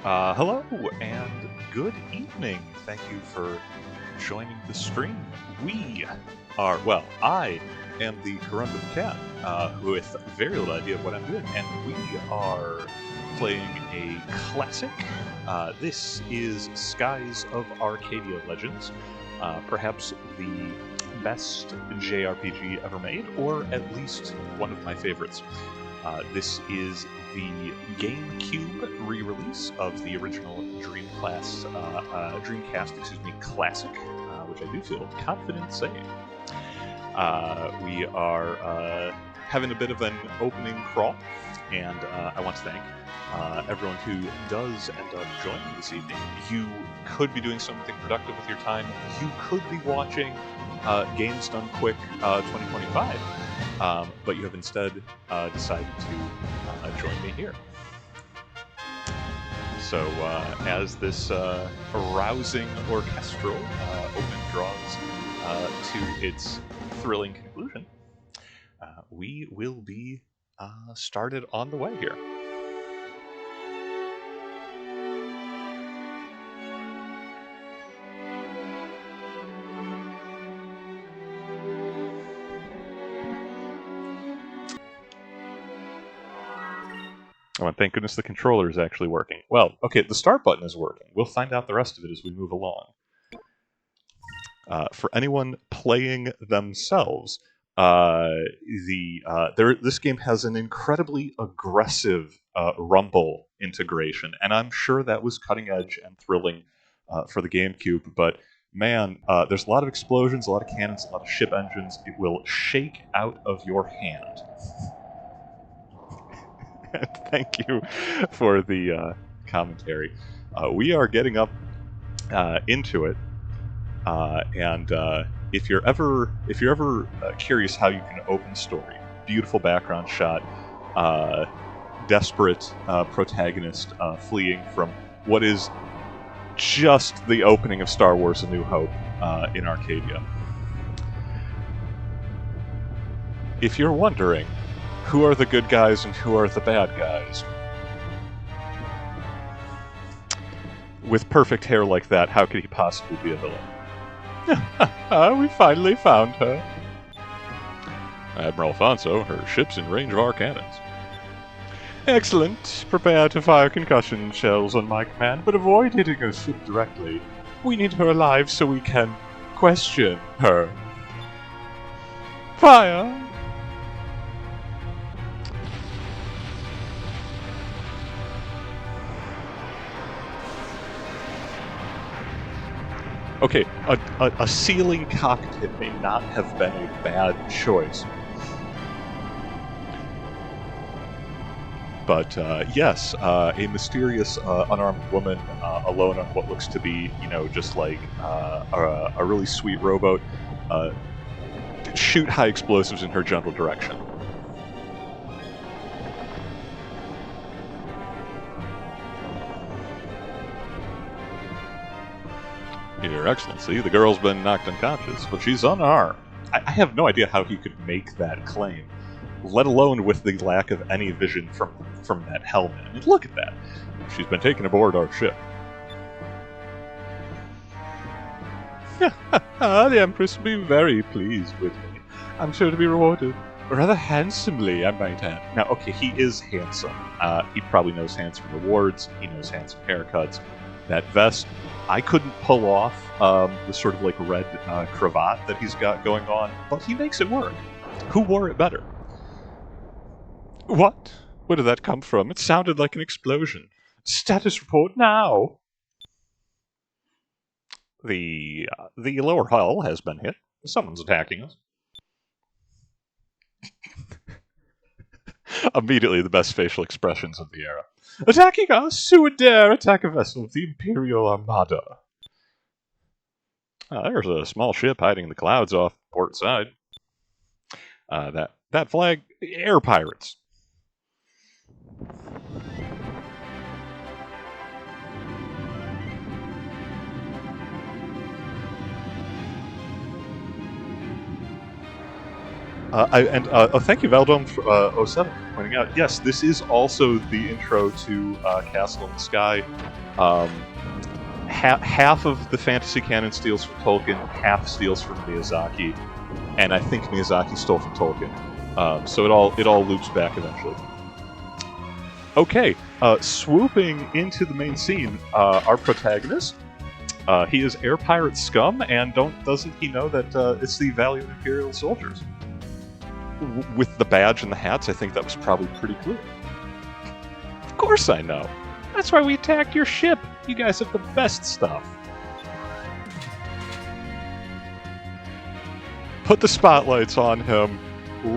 Hello and good evening. Thank you for joining the stream. I am the Corundum Cat, with very little idea of what I'm doing, and we are playing a classic. This is Skies of Arcadia Legends, perhaps the best JRPG ever made, or at least one of my favorites. This is the GameCube re-release of the original Dreamcast classic, which I do feel confident saying. We are having a bit of an opening crawl, and I want to thank everyone who does end up joining this evening. You could be doing something productive with your time. You could be watching Games Done Quick 2025. But you have instead decided to join me here. So as this rousing orchestral open draws to its thrilling conclusion, we will be started on the way here. Oh, and thank goodness the controller is actually working. Well, okay, the start button is working. We'll find out the rest of it as we move along. For anyone playing themselves, this game has an incredibly aggressive rumble integration, and I'm sure that was cutting edge and thrilling for the GameCube. But man, there's a lot of explosions, a lot of cannons, a lot of ship engines. It will shake out of your hand. Thank you for the commentary. We are getting up into it, and if you're ever curious how you can open a story, beautiful background shot, desperate protagonist fleeing from what is just the opening of Star Wars: A New Hope in Arcadia. If you're wondering, who are the good guys and who are the bad guys? With perfect hair like that, how could he possibly be a villain? We finally found her. Admiral Alfonso, her ship's in range of our cannons. Excellent. Prepare to fire concussion shells on my command, but avoid hitting her ship directly. We need her alive so we can question her. Fire! Okay, a ceiling cockpit may not have been a bad choice. But yes, a mysterious unarmed woman alone on what looks to be, just like a really sweet rowboat, shoot high explosives in her general direction. Your Excellency, the girl's been knocked unconscious, but she's unarmed. I have no idea how he could make that claim, let alone with the lack of any vision from that helmet. I mean, look at that. She's been taken aboard our ship. The Empress will be very pleased with me. I'm sure to be rewarded. Rather handsomely, I might add. Now, okay, he is handsome. He probably knows handsome rewards. He knows handsome haircuts. That vest, I couldn't pull off the sort of like red cravat that he's got going on, but he makes it work. Who wore it better? What? Where did that come from? It sounded like an explosion. Status report now! The lower hull has been hit. Someone's attacking us. Immediately the best facial expressions of the era. Attacking us? Who would dare attack a vessel of the Imperial Armada? There's a small ship hiding in the clouds off port side. That flag, air pirates. Thank you, Valdome, for, 07, for pointing out. Yes, this is also the intro to Castle in the Sky. Half of the fantasy canon steals from Tolkien, half steals from Miyazaki, and I think Miyazaki stole from Tolkien. So it all loops back eventually. Okay, swooping into the main scene, our protagonist. He is air pirate scum, and doesn't he know that it's the valiant Imperial soldiers? With the badge and the hats, I think that was probably pretty clear. Of course I know. That's why we attacked your ship. You guys have the best stuff. Put the spotlights on him.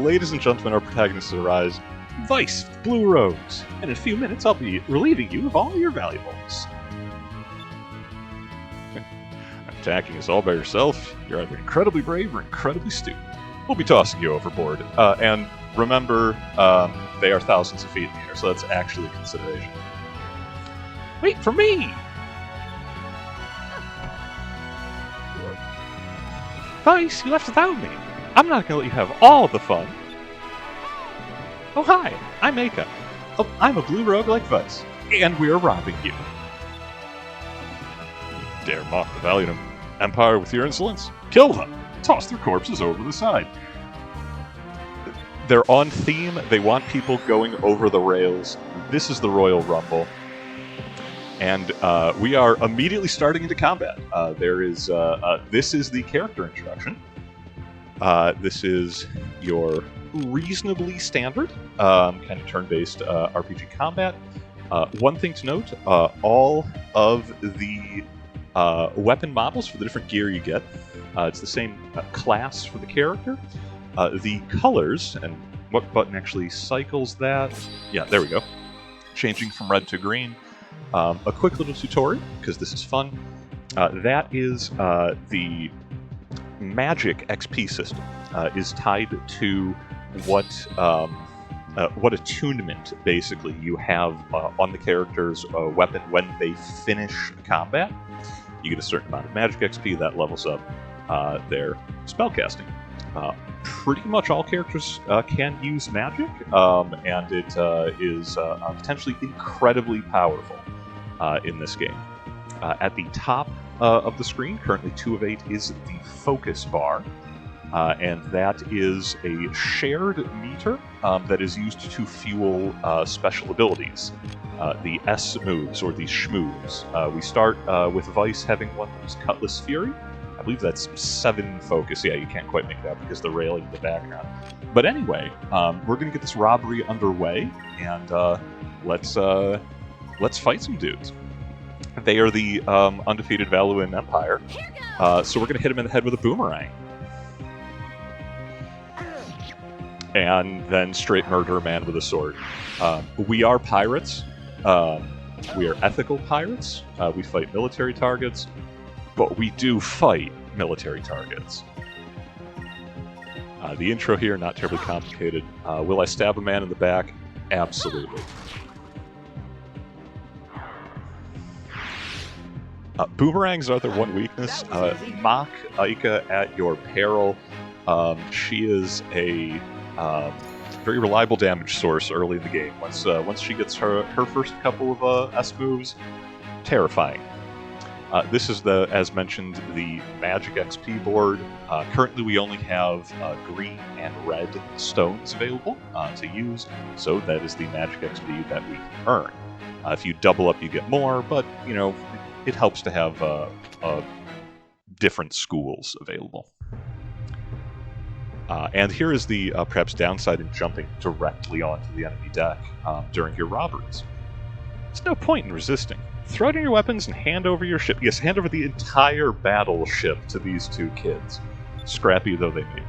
Ladies and gentlemen, our protagonist arrives. Vice, Blue Rose. And in a few minutes, I'll be relieving you of all your valuables. Attacking us all by yourself? You're either incredibly brave or incredibly stupid. We'll be tossing you overboard. And remember, they are thousands of feet in the air, so that's actually a consideration. Wait for me! Vice, you left without me. I'm not gonna let you have all the fun. Oh hi, I'm Aka. Oh, I'm a blue rogue like Vice, and we're robbing you. Dare mock the valiant Empire with your insolence? Kill them! Toss their corpses over the side. They're on theme. They want people going over the rails. This is the Royal Rumble. And we are immediately starting into combat. This is the character introduction. This is your reasonably standard kind of turn-based RPG combat. One thing to note, all of the weapon models for the different gear you get, it's the same class for the character. The colors, and what button actually cycles that? Yeah, there we go. Changing from red to green. A quick little tutorial, because this is fun. That is the magic XP system is tied to what attunement, basically, you have on the character's weapon when they finish combat. You get a certain amount of magic XP that levels up their spellcasting. Pretty much all characters can use magic, and it is potentially incredibly powerful in this game. At the top of the screen, currently 2 of 8, is the focus bar, and that is a shared meter that is used to fuel special abilities. The S moves, or the schmoves. We start with Vice having one that is Cutlass Fury. I believe that's 7 focus. Yeah, you can't quite make that because the railing in the background. But anyway, we're going to get this robbery underway, and let's fight some dudes. They are the undefeated Valuan Empire, so we're going to hit them in the head with a boomerang. And then straight murder a man with a sword. We are pirates. We are ethical pirates. We fight military targets. But we do fight military targets. The intro here, not terribly complicated. Will I stab a man in the back? Absolutely. Boomerangs are their one weakness. Mock Ika at your peril. She is a very reliable damage source early in the game. Once she gets her first couple of S moves, terrifying. This is, as mentioned, the Magic XP board. Currently we only have green and red stones available to use, so that is the Magic XP that we can earn. If you double up, you get more, but, you know, it helps to have different schools available. And here is the perhaps downside in jumping directly onto the enemy deck during your robberies. There's no point in resisting. Throw down your weapons and hand over your ship. Yes, hand over the entire battleship to these 2 kids, scrappy though they may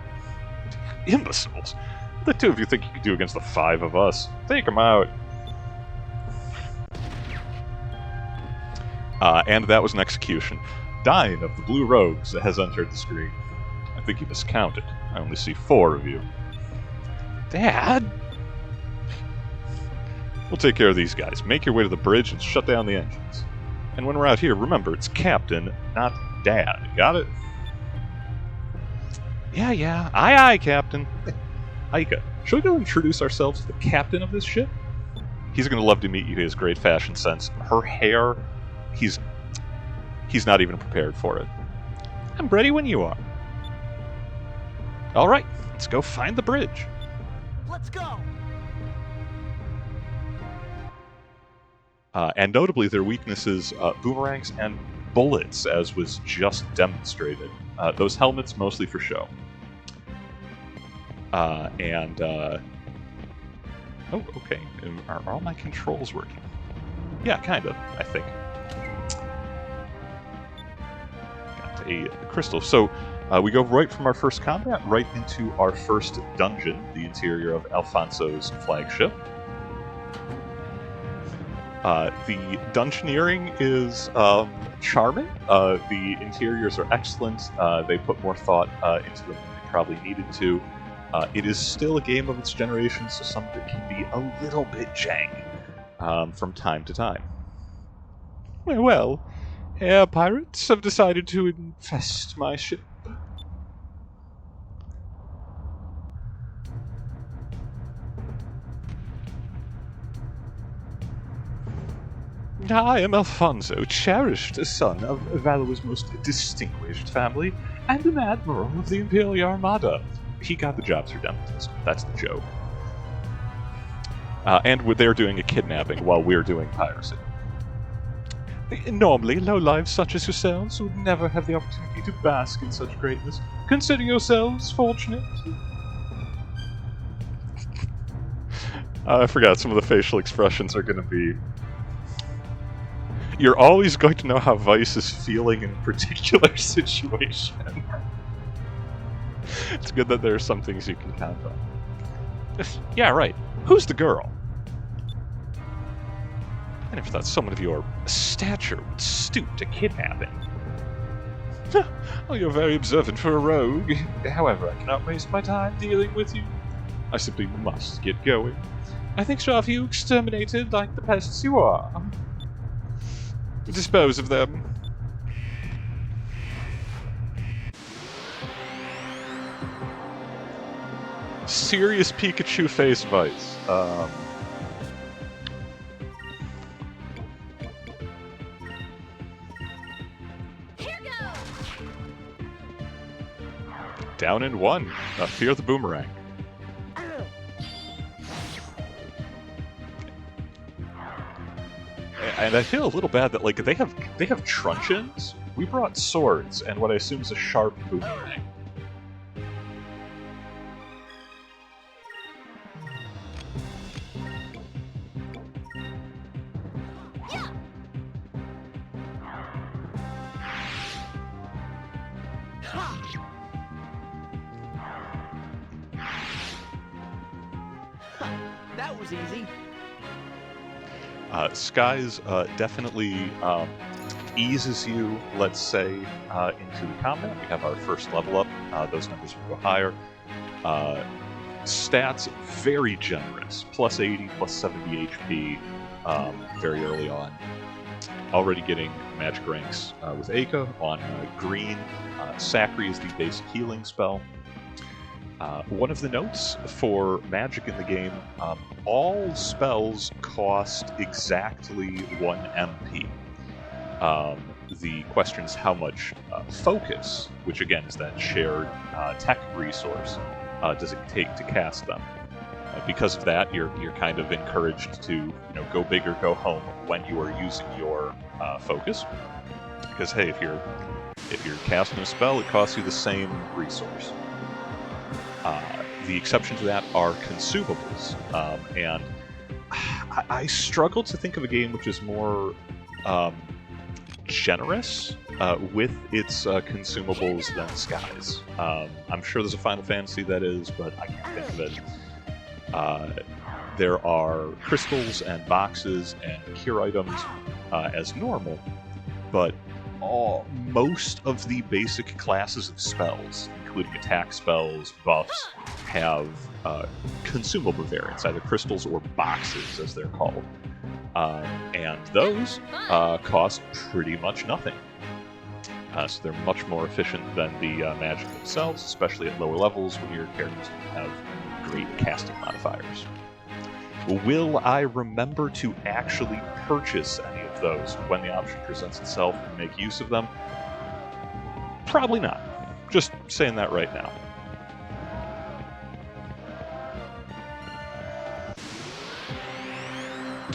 be. Imbeciles! What the 2 of you think you could do against the 5 of us? Take them out! And that was an execution. Dine of the Blue Rogues has entered the screen. I think you miscounted. I only see 4 of you. Dad? We'll take care of these guys. Make your way to the bridge and shut down the engines. And when we're out here, remember, it's Captain, not Dad. Got it? Yeah. Aye, Captain. Aika, should we go introduce ourselves to the captain of this ship? He's going to love to meet you. He has great fashion sense. Her hair, he's not even prepared for it. I'm ready when you are. All right, let's go find the bridge. Let's go. And notably, their weaknesses, boomerangs and bullets, as was just demonstrated. Those helmets, mostly for show. Oh, okay. Are all my controls working? Yeah, kind of, I think. Got a crystal. So, we go right from our first combat right into our first dungeon, the interior of Alfonso's flagship. The dungeoneering is charming. The interiors are excellent. They put more thought into them than they probably needed to. It is still a game of its generation, so some of it can be a little bit jank from time to time. Well, air pirates have decided to infest my ship. I am Alfonso, cherished son of Valour's most distinguished family, and an admiral of the Imperial Armada. He got the job through nepotism. That's the joke. And they're doing a kidnapping while we're doing piracy. Normally, lowlives such as yourselves would never have the opportunity to bask in such greatness. Consider yourselves fortunate. I forgot some of the facial expressions are going to be... You're always going to know how Vice is feeling in a particular situation. It's good that there are some things you can count on. Yeah, right. Who's the girl? I never thought someone of your stature would stoop to kidnapping. Oh, you're very observant for a rogue. However, I cannot waste my time dealing with you. I simply must get going. I think so have you exterminated like the pests you are. Dispose of them. Serious Pikachu face Vice. Here goes. Down in one. Fear the boomerang. And I feel a little bad that they have truncheons. We brought swords and what I assume is a sharp boomerang. Yeah. That was easy. Skies definitely eases you, let's say, into the combat. We have our first level up. Those numbers will go higher. Stats, very generous. Plus 80, plus 70 HP very early on. Already getting magic ranks with Aika on green. Sacri is the basic healing spell. One of the notes for magic in the game, all spells cost exactly 1 MP. The question is how much focus, which again is that shared tech resource, does it take to cast them? Because of that, you're kind of encouraged to go big or go home when you are using your focus. Because hey, if you're casting a spell, it costs you the same resource. The exception to that are consumables, and I struggle to think of a game which is more generous with its consumables than Skies. I'm sure there's a Final Fantasy that is, but I can't think of it. There are crystals and boxes and cure items as normal, but most of the basic classes of spells, including attack spells, buffs, have consumable variants, either crystals or boxes, as they're called. And those cost pretty much nothing. So they're much more efficient than the magic themselves, especially at lower levels when your characters have great casting modifiers. Will I remember to actually purchase any of those when the option presents itself and make use of them? Probably not. Just saying that right now.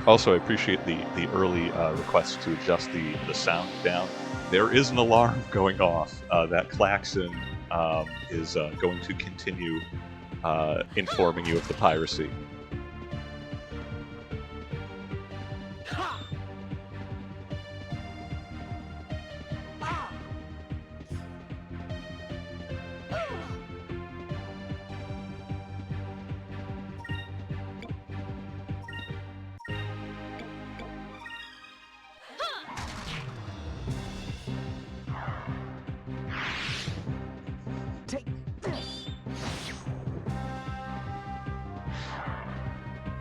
Also, I appreciate the early request to adjust the sound down. There is an alarm going off. That klaxon is going to continue informing you of the piracy.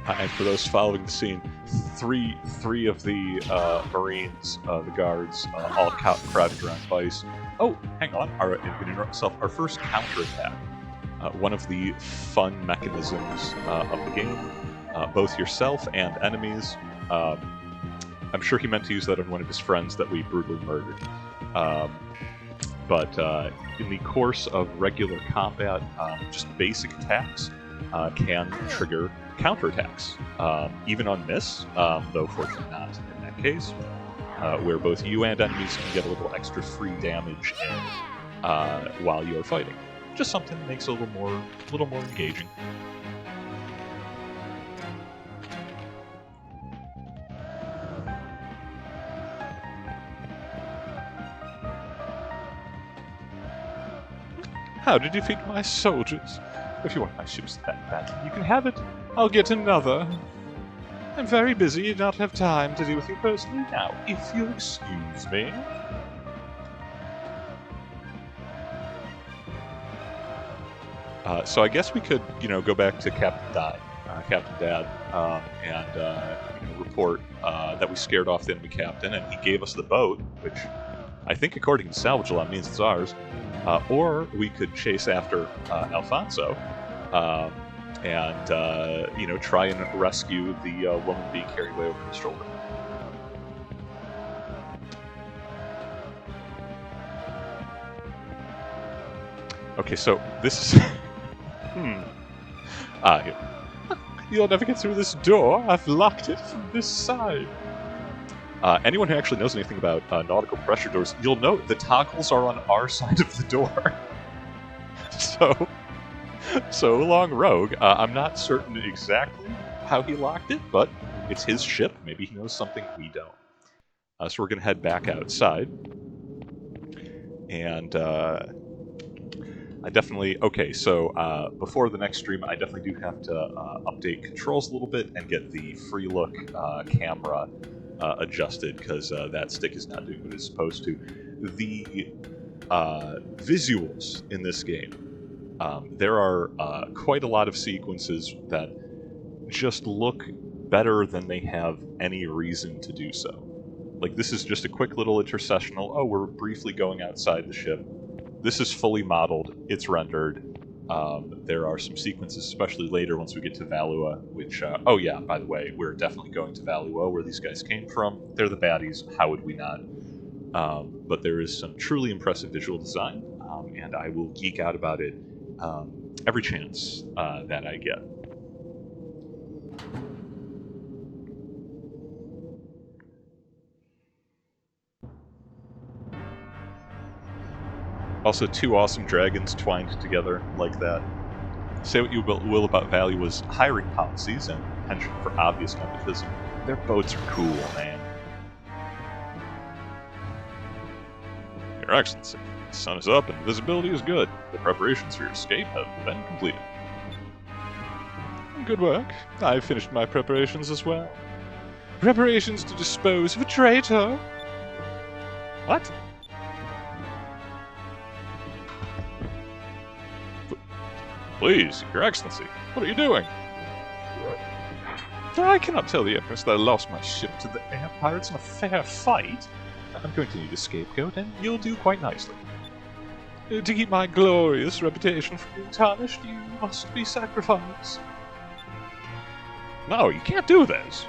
And for those following the scene, three of the Marines, the guards, all crowded around Vice. Oh, hang on. Our first counterattack. One of the fun mechanisms of the game. Both yourself and enemies. I'm sure he meant to use that on one of his friends that we brutally murdered. But in the course of regular combat, just basic attacks can trigger counterattacks, even on miss, though fortunately not in that case, where both you and enemies can get a little extra free damage in while you are fighting. Just something that makes it a little more engaging. How did you feed my soldiers? If you want my ships that badly, you can have it. I'll get another. I'm very busy and not have time to deal with you personally now, if you'll excuse me. So I guess we could, go back to Captain Dad, and report that we scared off the enemy captain, and he gave us the boat, which I think, according to Salvage Law, means it's ours. Or we could chase after Alfonso, and try and rescue the woman being carried away over his shoulder. Okay, so this is... here. You'll never get through this door. I've locked it from this side. Anyone who actually knows anything about nautical pressure doors, you'll note the toggles are on our side of the door. So long, Rogue. I'm not certain exactly how he locked it, but it's his ship. Maybe he knows something we don't. So we're going to head back outside. And I definitely... Okay, so before the next stream, I definitely do have to update controls a little bit and get the free look camera adjusted, because that stick is not doing what it's supposed to. The visuals in this game, there are quite a lot of sequences that just look better than they have any reason to do so. Like, this is just a quick little intercessional, oh, we're briefly going outside the ship. This is fully modeled, it's rendered. There are some sequences, especially later once we get to Valua, which, oh yeah, by the way, we're definitely going to Valua, where these guys came from. They're the baddies, how would we not? But there is some truly impressive visual design, and I will geek out about it every chance that I get. Also, two awesome dragons twined together like that. Say what you will about Valua's hiring policies and penchant for obvious nepotism. Their boats are cool, man. Your Excellency, the sun is up and visibility is good. The preparations for your escape have been completed. Good work. I've finished my preparations as well. Preparations to dispose of a traitor. What? Please, Your Excellency, what are you doing? I cannot tell the Empress that I lost my ship to the air pirates in a fair fight. I'm going to need a scapegoat, and you'll do quite nicely. To keep my glorious reputation from being tarnished, you must be sacrificed. No, you can't do this.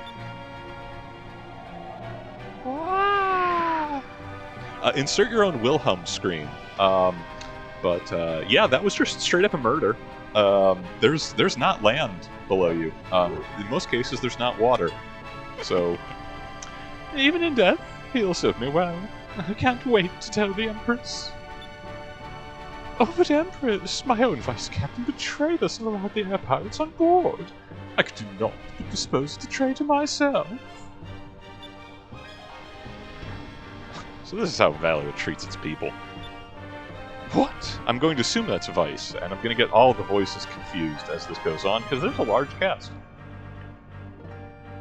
Insert your own Wilhelm scream. Yeah, that was just straight up a murder. There's not land below you. In most cases, there's not water. So, even in death, he'll serve me well. I can't wait to tell the Empress. Oh, but Empress, my own vice captain betrayed us and allowed the air pirates on board. I could not be disposed to traitor myself. So this is how Valeria treats its people. What? I'm going to assume that's Vice, and I'm going to get all the voices confused as this goes on, because there's a large cast.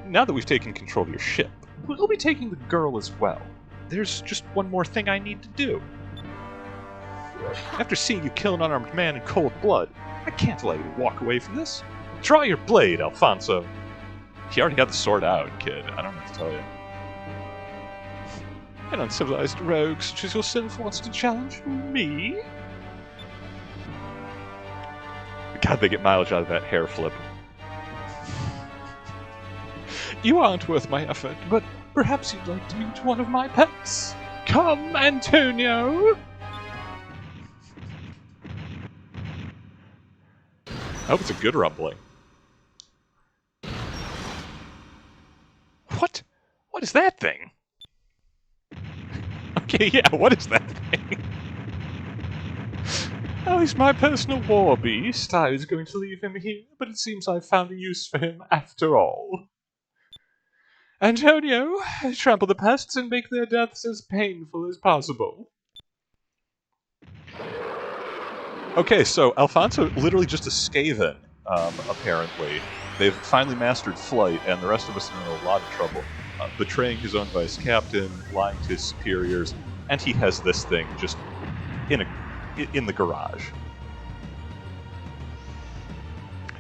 Now that we've taken control of your ship, we'll be taking the girl as well. There's just one more thing I need to do. After seeing you kill an unarmed man in cold blood, I can't let you walk away from this. Draw your blade, Alfonso. He already got the sword out, kid. I don't know what to tell you. An uncivilized rogue such as yourself wants to challenge me? God, they get mileage out of that hair flip. You aren't worth my effort, but perhaps you'd like to meet one of my pets. Come, Antonio! I hope it's a good rumbling. What? What is that thing? Okay, yeah, what is that thing? Oh, he's my personal war beast. I was going to leave him here, but it seems I've found a use for him after all. Antonio, trample the pests and make their deaths as painful as possible. Okay, so Alfonso literally just a Skaven, apparently. They've finally mastered flight, and the rest of us are in a lot of trouble. Betraying his own vice captain, lying to his superiors, and he has this thing just in the garage.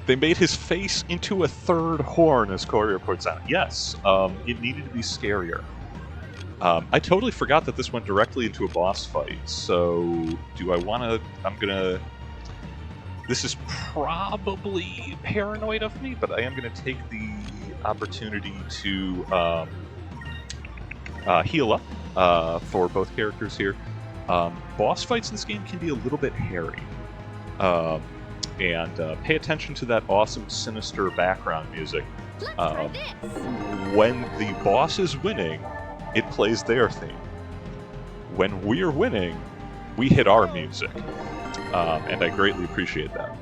They made his face into a third horn, as Courier points out. Yes, it needed to be scarier. I totally forgot that this went directly into a boss fight, so do I want to... I'm gonna... This is probably paranoid of me, but I am going to take the opportunity to heal up for both characters here. Boss fights in this game can be a little bit hairy. And pay attention to that awesome, sinister background music. When the boss is winning, it plays their theme. When we're winning, we hit our music. And I greatly appreciate that.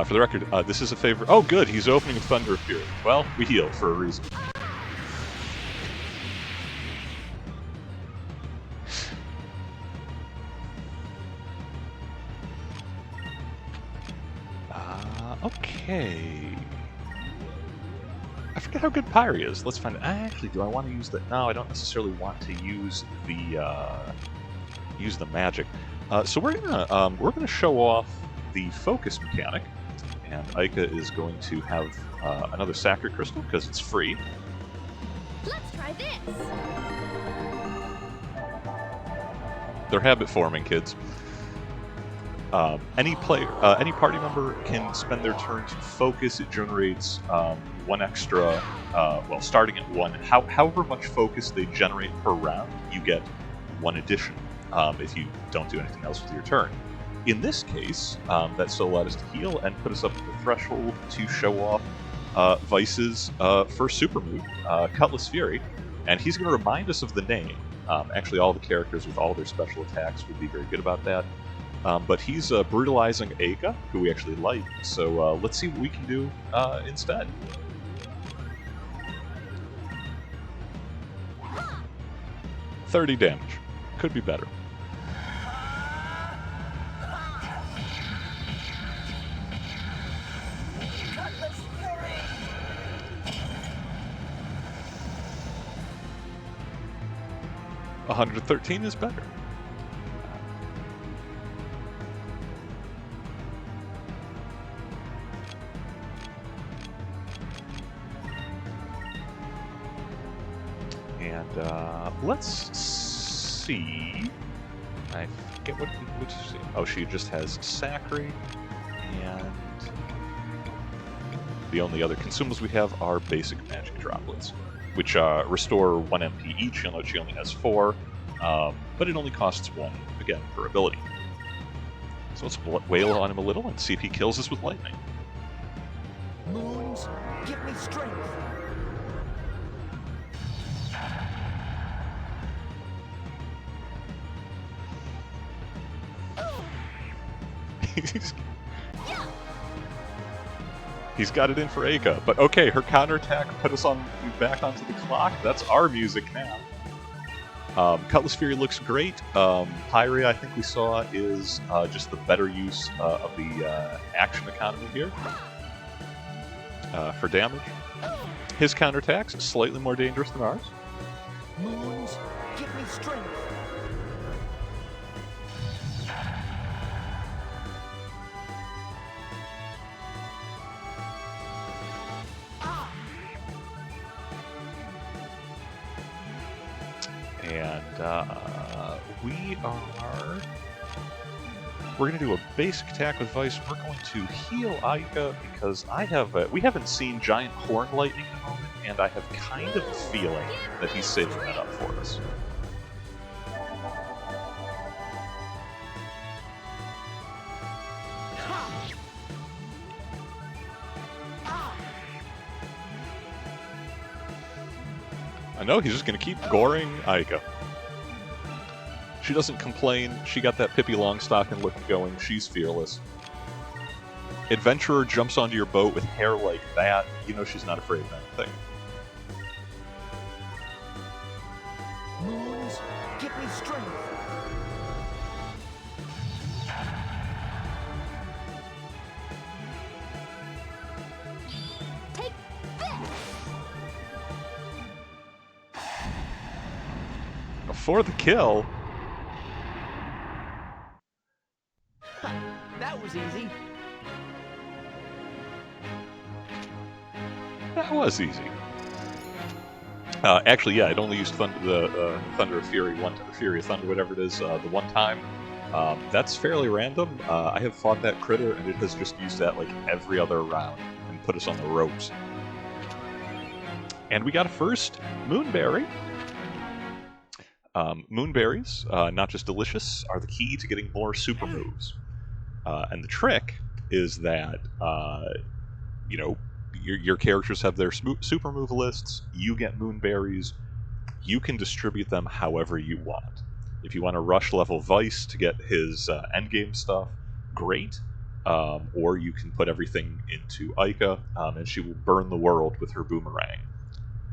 For the record, this is a favorite... Oh, good, he's opening with Thunder of Fury. Well, we heal for a reason. Okay. I forget how good Pyre is. Let's find it. Actually, do I want to use the... No, I don't necessarily want to use the magic. So we're gonna show off the focus mechanic, and Ica is going to have another Sacred Crystal because it's free. Let's try this. They're habit forming, kids. Any party member can spend their turn to focus. It generates one extra, well, starting at one. However much focus they generate per round, you get one addition if you don't do anything else with your turn. In this case, that still allowed us to heal and put us up to the threshold to show off Vice's first super move, Cutlass Fury, and he's going to remind us of the name. Actually, all the characters with all their special attacks would be very good about that. But he's brutalizing Aika, who we actually like, so let's see what we can do instead. $30 damage. Could be better. $113 is better. And let's see. I forget what she. Oh, she just has Sacri, and the only other consumables we have are basic magic droplets, which restore 1 MP each. You'll note she only has 4, but it only costs 1 again per ability. So let's wail on him a little and see if he kills us with lightning. Moons, give me strength. He's got it in for Aika, but okay, her counterattack put us back onto the clock. That's our music now. Cutlass Fury looks great. Pyre, I think we saw, is just the better use of the action economy here for damage. His counterattacks slightly more dangerous than ours. Moons, give me strength. And we're going to do a basic attack with Vice. We're going to heal Aika because we haven't seen Giant Horn Lightning in a moment, and I have kind of a feeling that he's saving that up for us. I know, he's just going to keep goring Aika. She doesn't complain. She got that Pippi Longstocking look going. She's fearless. Adventurer jumps onto your boat with hair like that. You know she's not afraid of anything. Moons, give me strength. Take this! For the kill. That was easy. That was easy. Actually, yeah, I'd only used the Thunder of Fury, Fury of Thunder, whatever it is, the one time. That's fairly random. I have fought that critter, and it has just used that like every other round and put us on the ropes. And we got a first Moonberry. Moonberries, not just delicious, are the key to getting more super moves. And the trick is that, your characters have their super move lists, you get Moonberries, you can distribute them however you want. If you want to rush level Vice to get his endgame stuff, great. Or you can put everything into Aika, and she will burn the world with her boomerang.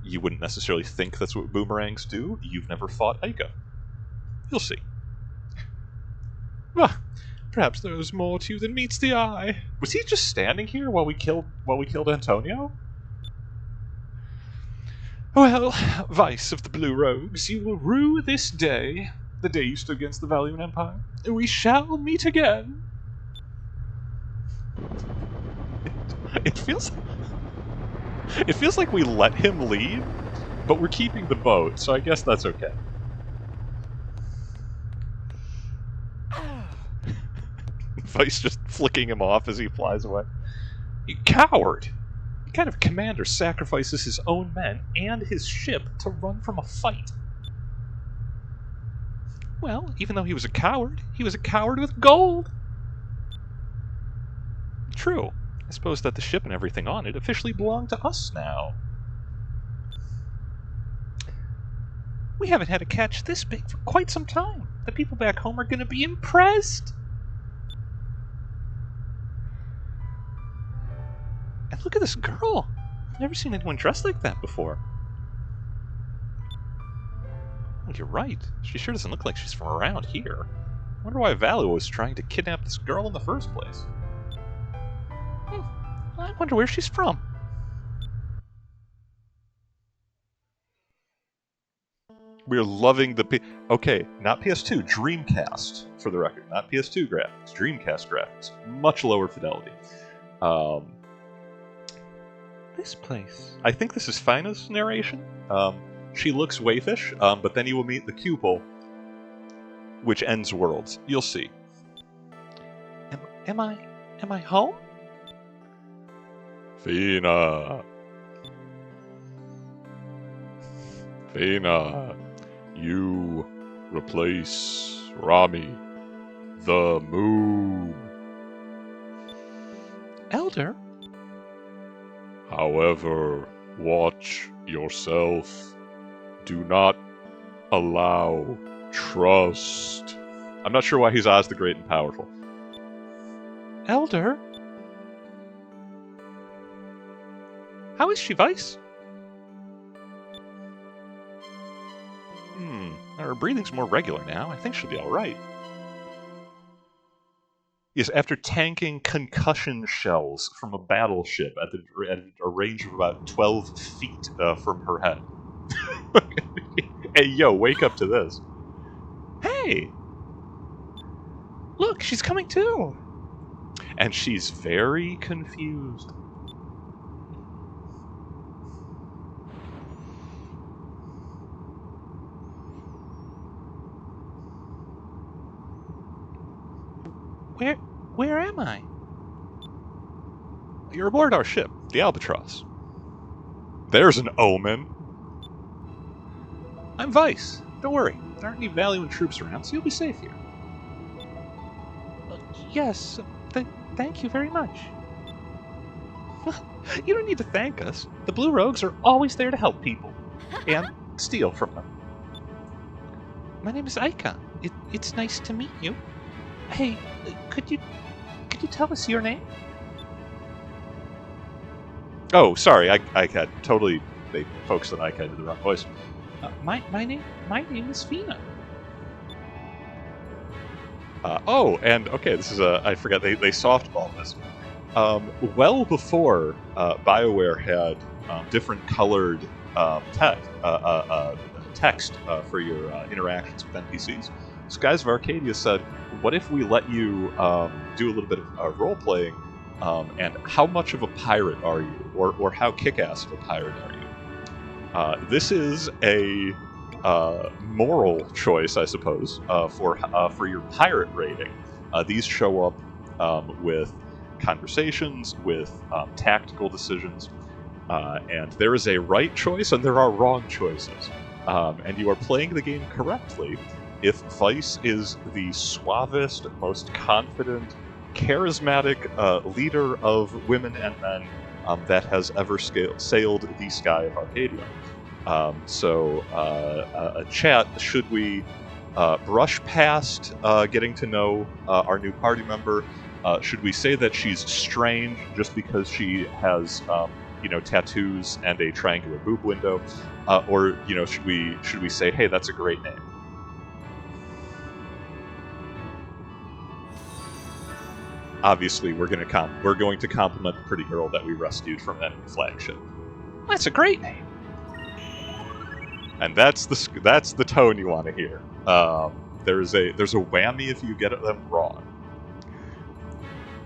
You wouldn't necessarily think that's what boomerangs do. You've never fought Aika. You'll see. Well, perhaps there was more to you than meets the eye. Was he just standing here while we killed Antonio? Well, Vice of the Blue Rogues, you will rue this day, the day you stood against the Valiant Empire. We shall meet again. It feels like we let him lead, but we're keeping the boat, so I guess that's okay. Vice just flicking him off as he flies away. You coward! What kind of commander sacrifices his own men and his ship to run from a fight? Well, even though he was a coward with gold! True. I suppose that the ship and everything on it officially belong to us now. We haven't had a catch this big for quite some time. The people back home are going to be impressed. And look at this girl. I've never seen anyone dressed like that before. Oh, you're right. She sure doesn't look like she's from around here. I wonder why Valu was trying to kidnap this girl in the first place. I wonder where she's from. We're loving the okay, not PS2, Dreamcast, for the record. Not PS2 graphics, Dreamcast graphics. Much lower fidelity. This place. I think this is Fina's narration. She looks waifish, but then you will meet the Cupel, which ends worlds. You'll see. Am I home? Fina. Fina, you replace Rami, the moon. Elder? However, watch yourself. Do not allow trust. I'm not sure why he's Oz the Great and Powerful. Elder? How is she, Vice? Her breathing's more regular now. I think she'll be alright. Yes, after tanking concussion shells from a battleship at a range of about 12 feet from her head. Hey, yo, wake up to this. Hey! Look, she's coming too! And she's very confused. Where am I? You're aboard our ship, the Albatross. There's an omen. I'm Vice. Don't worry, there aren't any Valiant troops around, so you'll be safe here. Yes, thank you very much. You don't need to thank us. The Blue Rogues are always there to help people. And steal from them. My name is Aika. It's nice to meet you. Hey, could you tell us your name? Oh, sorry, I had totally made folks that I had the wrong voice. My name is Fina. And okay, this is I forgot they softball this. Well before BioWare had different colored text for your interactions with NPCs, Skies of Arcadia said, what if we let you do a little bit of role-playing, and how much of a pirate are you? Or how kick-ass of a pirate are you? This is a moral choice, I suppose, for your pirate rating. These show up with conversations, with tactical decisions, and there is a right choice and there are wrong choices. And you are playing the game correctly if Vice is the suavest, most confident, charismatic leader of women and men that has ever sailed the sky of Arcadia. A chat, should we brush past getting to know our new party member? Should we say that she's strange just because she has tattoos and a triangular boob window? Or should we say, hey, that's a great name? Obviously, we're going to compliment the pretty girl that we rescued from that flagship. That's a great name. And that's the tone you want to hear. There's a whammy if you get them wrong.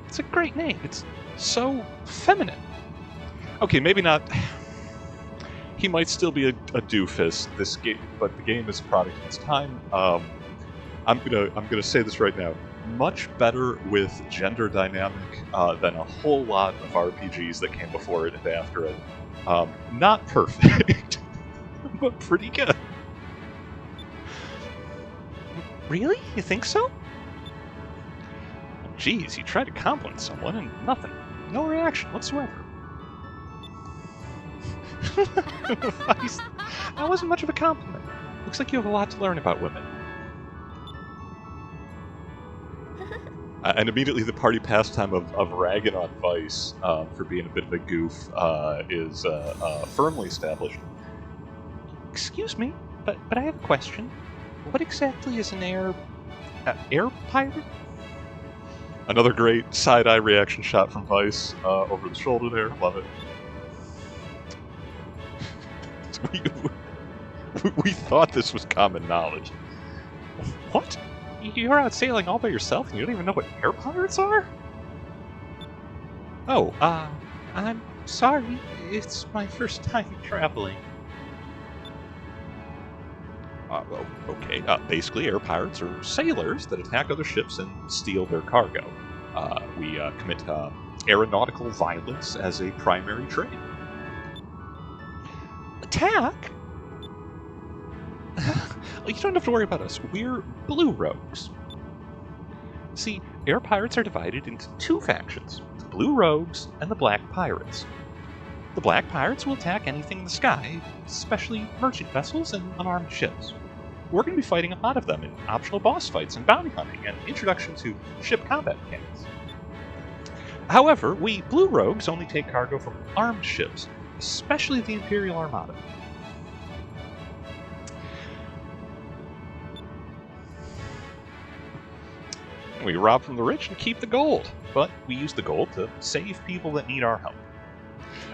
It's a great name. It's so feminine. Okay, maybe not. He might still be a doofus this game, but the game is a product of its time. I'm gonna say this right now. Much better with gender dynamic than a whole lot of RPGs that came before it and after it. Not perfect, but pretty good. Really? You think so? Geez, you tried to compliment someone and nothing. No reaction whatsoever. That wasn't much of a compliment. Looks like you have a lot to learn about women. And immediately the party pastime of ragging on Vice for being a bit of a goof is firmly established. Excuse me, but I have a question. What exactly is an air pirate? Another great side-eye reaction shot from Vice over the shoulder there. Love it. We thought this was common knowledge. What? You're out sailing all by yourself and you don't even know what air pirates are? Oh, I'm sorry. It's my first time traveling. Okay. Basically, air pirates are sailors that attack other ships and steal their cargo. We commit aeronautical violence as a primary trade. Attack? You don't have to worry about us. We're blue rogues. See, air pirates are divided into two factions, the blue rogues and the black pirates. The black pirates will attack anything in the sky, especially merchant vessels and unarmed ships. We're going to be fighting a lot of them in optional boss fights and bounty hunting and introduction to ship combat mechanics. However, we blue rogues only take cargo from armed ships, especially the Imperial Armada. We rob from the rich and keep the gold, but we use the gold to save people that need our help.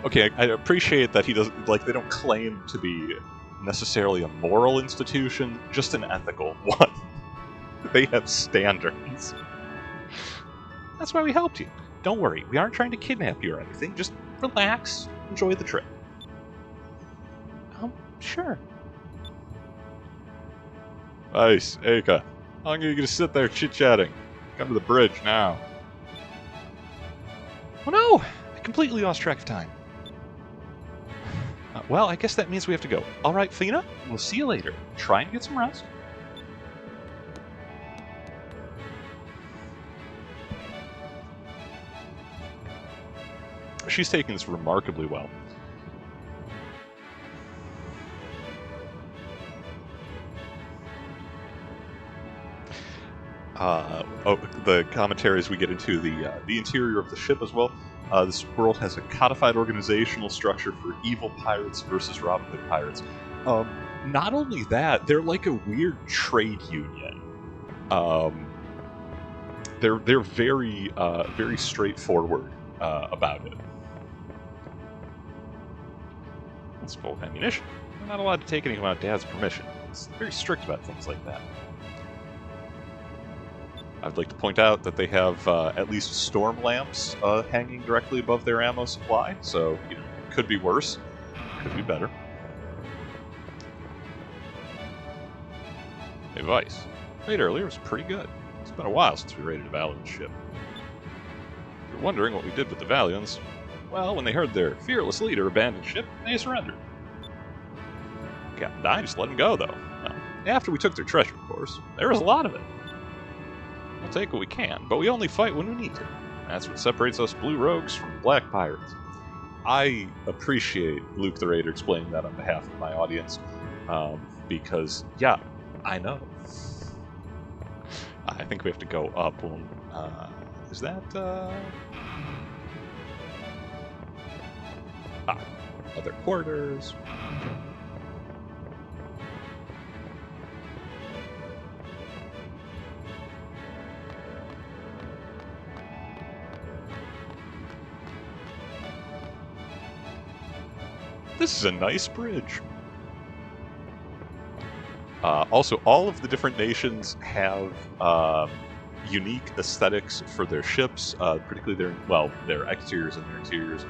Okay, I appreciate that he doesn't, they don't claim to be necessarily a moral institution, just an ethical one. They have standards. That's why we helped you. Don't worry, we aren't trying to kidnap you or anything, just relax, enjoy the trip. Sure. Nice, Aka. How long are you going to sit there chit-chatting? Come to the bridge now. Oh no! I completely lost track of time. Well, I guess that means we have to go. Alright, Fina, we'll see you later. Try and get some rest. She's taking this remarkably well. The commentaries we get into the interior of the ship as well. This world has a codified organizational structure for evil pirates versus Robin Hood pirates. Not only that, they're like a weird trade union. They're very very straightforward about it. It's full of ammunition. We're not allowed to take anything without Dad's permission. It's very strict about things like that. I'd like to point out that they have at least storm lamps hanging directly above their ammo supply, so, could be worse, could be better. Hey, Vice. Played earlier was pretty good. It's been a while since we raided a Valiant ship. If you're wondering what we did with the Valiants, well, when they heard their fearless leader abandon ship, they surrendered. Captain Dye just let them go, though. Well, after we took their treasure, of course. There was a lot of it. We'll take what we can, but we only fight when we need to. That's what separates us blue rogues from black pirates. I appreciate Luke the Raider explaining that on behalf of my audience, because, yeah, I know. I think we have to go up. Is that, other quarters. This is a nice bridge. Also, all of the different nations have unique aesthetics for their ships, particularly their exteriors and their interiors.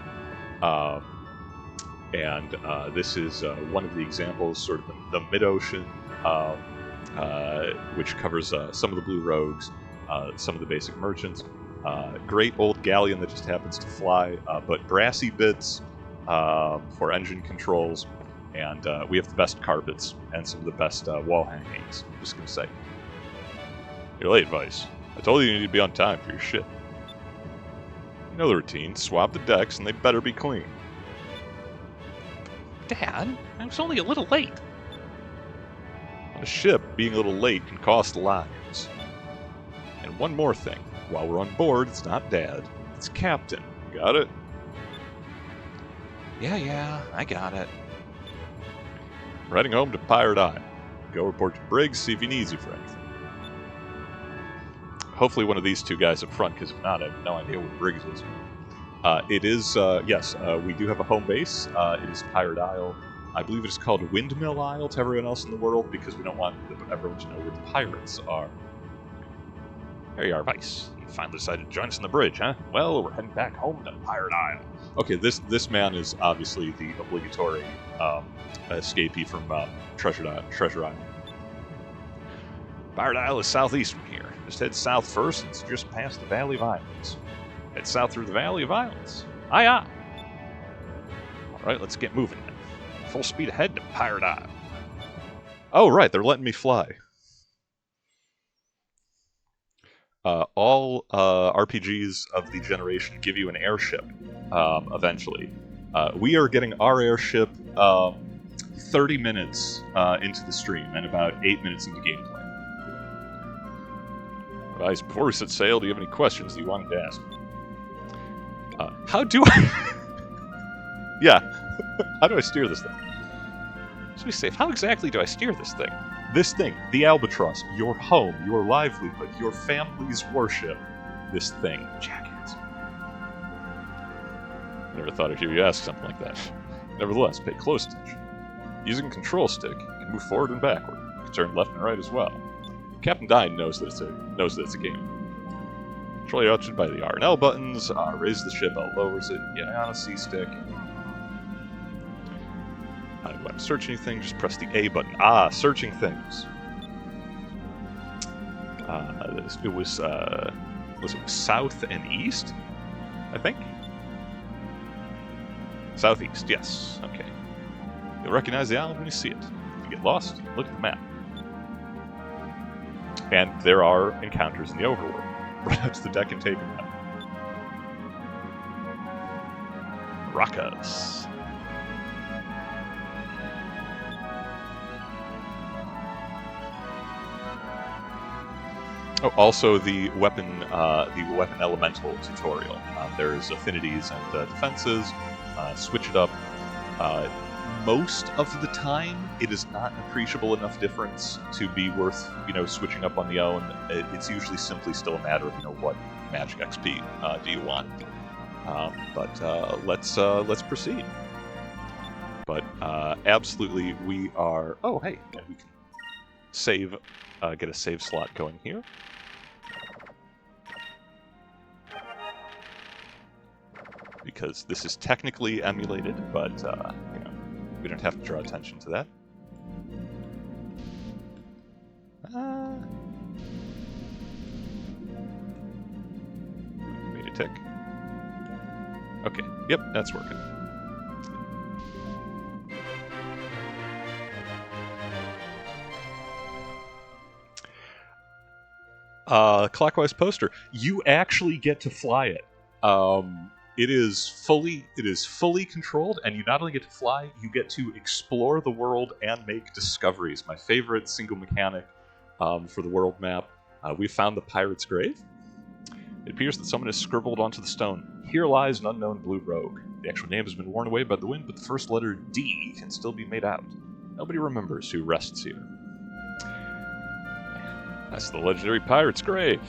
This is one of the examples, sort of the mid-ocean, which covers some of the blue rogues, some of the basic merchants. Great old galleon that just happens to fly, but brassy bits for engine controls, and we have the best carpets and some of the best wall hangings. I'm just gonna say. You're late, Vice. I told you need to be on time for your ship. You know the routine. Swab the decks, and they better be clean. Dad, I was only a little late. On a ship, being a little late can cost lives. And one more thing. While we're on board, it's not Dad. It's Captain. Got it? Yeah, I got it. We're heading home to Pirate Isle. Go report to Briggs, see if he needs you for anything. Hopefully one of these two guys up front, because if not, I have no idea where Briggs is. It is, yes, we do have a home base. It is Pirate Isle. I believe it is called Windmill Isle to everyone else in the world, because we don't want everyone to know where the pirates are. There you are, Vice. You finally decided to join us on the bridge, huh? Well, we're heading back home to Pirate Isle. Okay, this man is obviously the obligatory escapee from Treasure Island. Pirate Isle is southeast from here. Just head south first, and it's just past the Valley of Islands. Head south through the Valley of Islands. Aye, aye. Alright, let's get moving then. Full speed ahead to Pirate Isle. Oh, right, they're letting me fly. All RPGs of the generation give you an airship, eventually. We are getting our airship 30 minutes into the stream and about 8 minutes into gameplay. Guys, before we set sail, do you have any questions that you wanted to ask me? How do I... Yeah, how do I steer this thing? Let's be safe. How exactly do I steer this thing? This thing, the Albatross, your home, your livelihood, your family's worship. This thing, jackass. Never thought I'd hear you ask something like that. Nevertheless, pay close attention. Using a control stick, you can move forward and backward. You can turn left and right as well. Captain Dine knows that it's a game. Control your option by the R and L buttons. Raise the ship, L lowers it. Get on a C stick. If you want to search anything, just press the A button. Searching things. It was south and east, I think? Southeast, yes. Okay. You'll recognize the island when you see it. If you get lost, look at the map. And there are encounters in the overworld. Right up to the deck and take them out. Rockas. Oh, also the weapon elemental tutorial. There's affinities and defenses. Switch it up. Most of the time, it is not an appreciable enough difference to be worth, switching up on the own. It's usually simply still a matter of, what magic XP do you want. But let's proceed. But absolutely, we are. Oh, hey, yeah, we can save. Get a save slot going here. Because this is technically emulated, but we don't have to draw attention to that. Made a tick. Okay, yep, that's working. Clockwise poster. You actually get to fly it. It is fully controlled, and you not only get to fly, you get to explore the world and make discoveries. My favorite single mechanic for the world map. We found the pirate's grave. It appears that someone has scribbled onto the stone, "Here lies an unknown blue rogue. The actual name has been worn away by the wind, but the first letter D can still be made out. Nobody remembers who rests here." That's the legendary pirate's grave.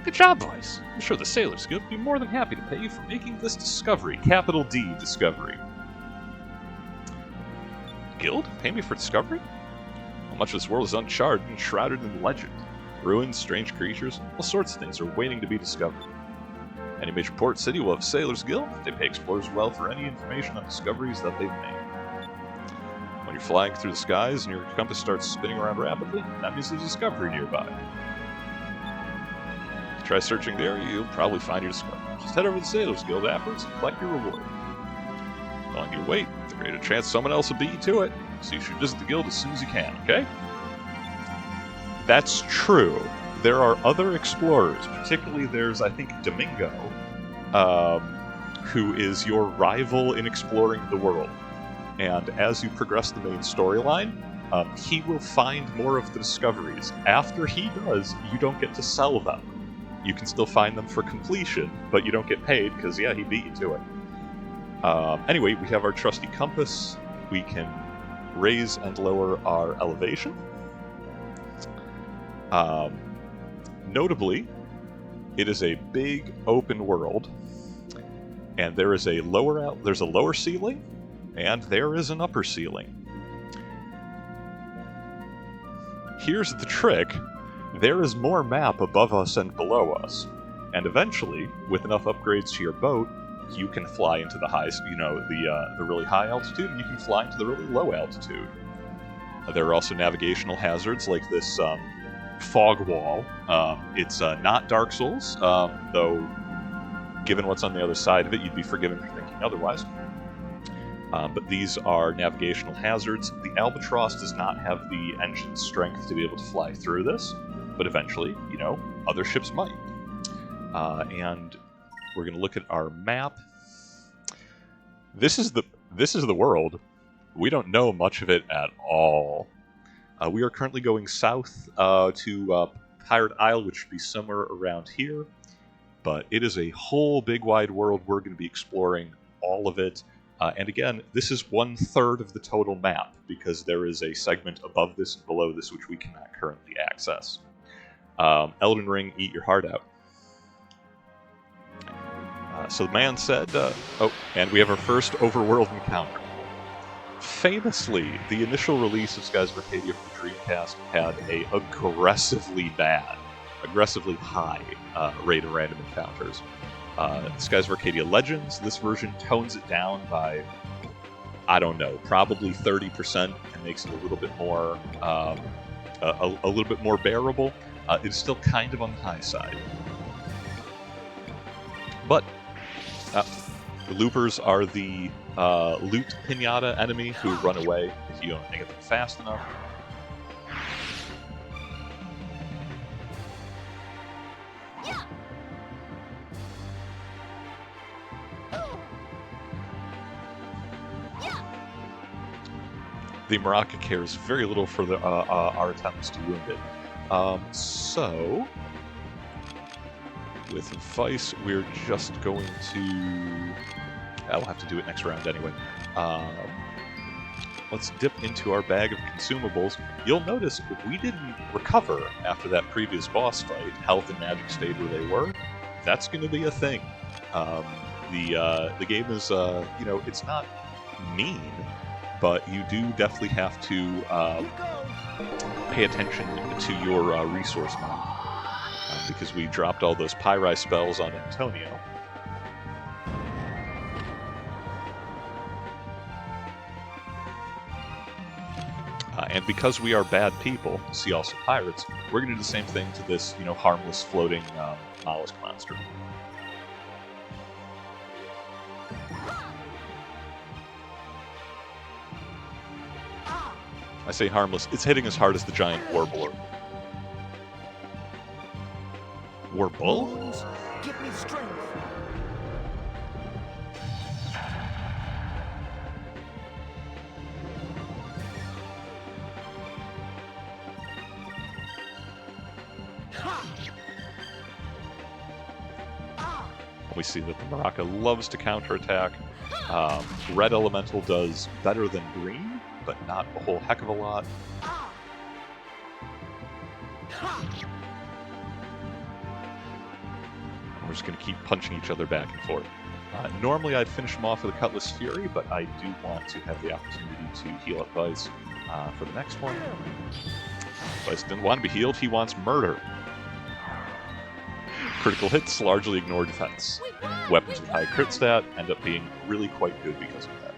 Good job, boys. I'm sure the Sailors Guild would be more than happy to pay you for making this discovery. Capital D, discovery. Guild? Pay me for discovery? Well, much of this world is uncharted and shrouded in legend. Ruins, strange creatures, all sorts of things are waiting to be discovered. Any major port city will have Sailors Guild. They pay explorers well for any information on discoveries that they've made. When you're flying through the skies and your compass starts spinning around rapidly, that means there's a discovery nearby. Try searching the area, you'll probably find your discovery. Just head over to the Sailors Guild afterwards and collect your reward. The longer you wait, the greater chance someone else will beat you to it, so you should visit the guild as soon as you can, okay? That's true. There are other explorers, particularly there's, I think, Domingo, who is your rival in exploring the world. And as you progress the main storyline, he will find more of the discoveries. After he does, you don't get to sell them. You can still find them for completion, but you don't get paid because, yeah, he beat you to it. Anyway, we have our trusty compass. We can raise and lower our elevation. Notably, it is a big open world, and there is there's a lower ceiling, and there is an upper ceiling. Here's the trick. There is more map above us and below us, and eventually, with enough upgrades to your boat, you can fly into the highest, the really high altitude, and you can fly into the really low altitude. There are also navigational hazards like this fog wall. It's not Dark Souls, though given what's on the other side of it, you'd be forgiven for thinking otherwise. But these are navigational hazards. The Albatross does not have the engine strength to be able to fly through this, but eventually, you know, other ships might. And we're going to look at our map. This is the world. We don't know much of it at all. We are currently going south to Pirate Isle, which should be somewhere around here. But it is a whole big wide world. We're going to be exploring all of it. And again, this is 1/3 of the total map, because there is a segment above this and below this which we cannot currently access. Elden Ring, eat your heart out. So the man said, oh, and we have our first overworld encounter. Famously, the initial release of Skies of Arcadia for Dreamcast had a aggressively high rate of random encounters. Skies of Arcadia Legends, this version tones it down by, I don't know, probably 30%, and makes it a little bit more, a little bit more bearable. It's still kind of on the high side, but the loopers are the loot pinata enemy who run away if you don't get them fast enough. The Maraca cares very little for our attempts to wound it. So, with Vice, we're just going to... I'll have to do it next round anyway. Let's dip into our bag of consumables. You'll notice we didn't recover after that previous boss fight. Health and magic stayed where they were. That's going to be a thing. The game is, you know, it's not mean, but you do definitely have to pay attention to your resource map. Because we dropped all those Pyri spells on Antonio. And because we are bad people, see also pirates, we're going to do the same thing to this, you know, harmless floating mollusk monster. I say harmless, it's hitting as hard as the giant warbler. Warbull? Moons, give me strength. We see that the Maraca loves to counterattack. Red Elemental does better than green, but not a whole heck of a lot. We're just going to keep punching each other back and forth. Normally I'd finish him off with a Cutlass Fury, but I do want to have the opportunity to heal up Vice for the next one. Vice didn't want to be healed, he wants murder. Critical hits largely ignore defense. Weapons with high crit stat end up being really quite good because of that.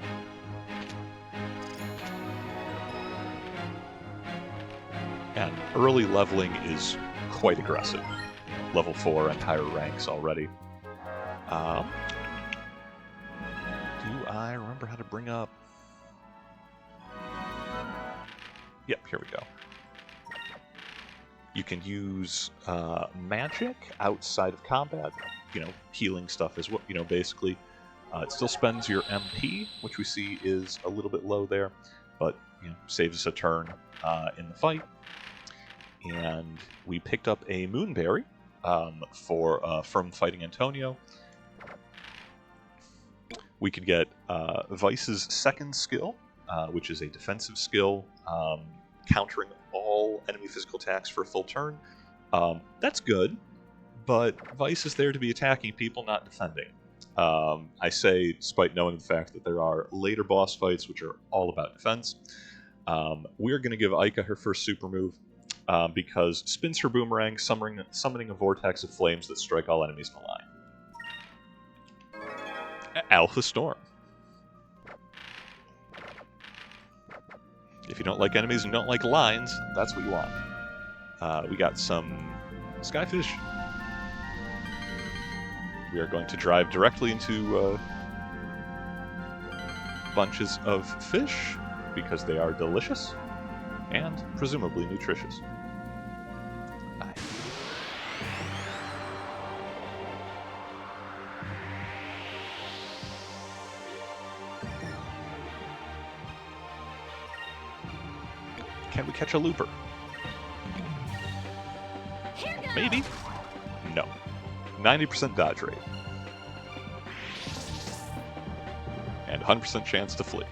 And early leveling is quite aggressive. Level 4 and higher ranks already. Do I remember how to bring up... Yep, here we go. You can use magic outside of combat, you know, healing stuff as well, you know, basically. It still spends your MP, which we see is a little bit low there, but, you know, saves us a turn in the fight. And we picked up a Moonberry from fighting Antonio. We could get Vice's second skill, which is a defensive skill, countering all enemy physical attacks for a full turn. That's good, but Vice is there to be attacking people, not defending. I say, despite knowing the fact that there are later boss fights which are all about defense. We're going to give Aika her first super move, because spins her boomerang, summoning a vortex of flames that strike all enemies in a line. Alpha Storm. If you don't like enemies and don't like lines, that's what you want. We got some skyfish. We are going to drive directly into bunches of fish because they are delicious and presumably nutritious. Aye. Can we catch a looper? Here goes. Maybe? No. 90% dodge rate. And 100% chance to flee.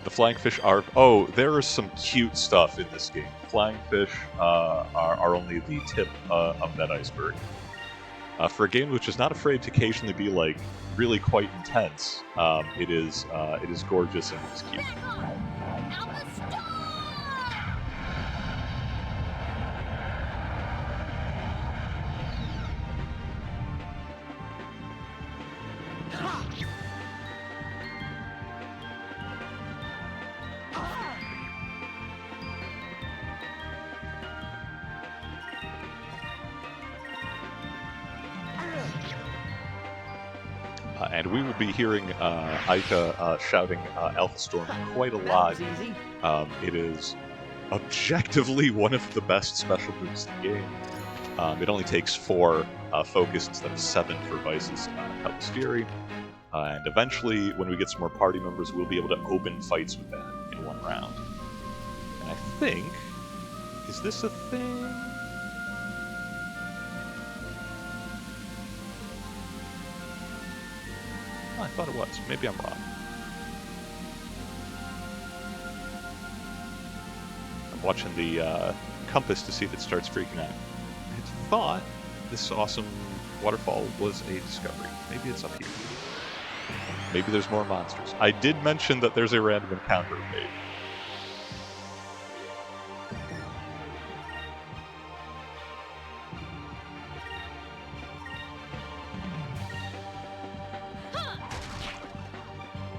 The flying fish are... Oh, there is some cute stuff in this game. Flying fish are only the tip of that iceberg. For a game which is not afraid to occasionally be, like, really quite intense, it is gorgeous and it's cute. Back on. Now the star. And we will be hearing Aika shouting Alpha Storm quite a lot. That was easy. It is objectively one of the best special moves in the game. It only takes 4 focus instead of 7 for Vice's Helpless Fury. And eventually, when we get some more party members, we'll be able to open fights with that in 1 round. And I think... Is this a thing? I thought it was. Maybe I'm wrong. I'm watching the compass to see if it starts freaking out. I thought this awesome waterfall was a discovery. Maybe it's up here. Maybe there's more monsters. I did mention that there's a random encounter made.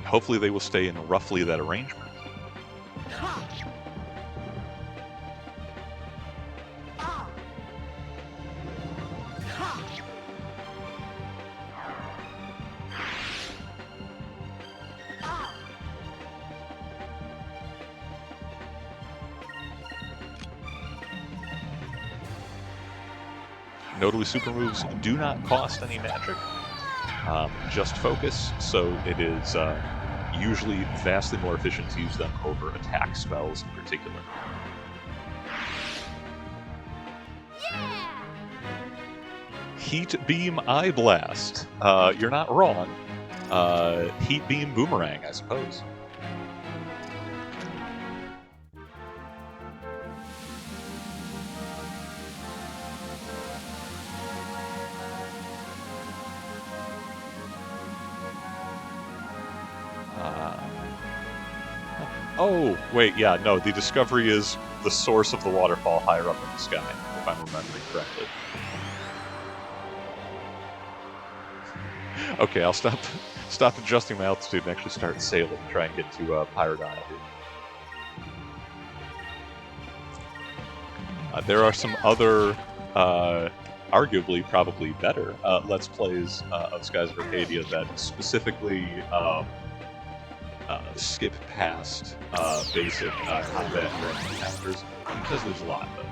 Hopefully they will stay in roughly that arrangement. Notably, super moves do not cost any magic, just focus, so it is usually vastly more efficient to use them over attack spells in particular. Yeah. Heat Beam Eye Blast. You're not wrong. Heat Beam Boomerang, I suppose. Oh, wait, yeah, no, the discovery is the source of the waterfall higher up in the sky, if I'm remembering correctly. Okay, I'll stop adjusting my altitude and actually start sailing and try and get to Pirate Isle here. There are some other, arguably probably better, Let's Plays of Skies of Arcadia that specifically skip past basic combat and encounters, because there's a lot of them.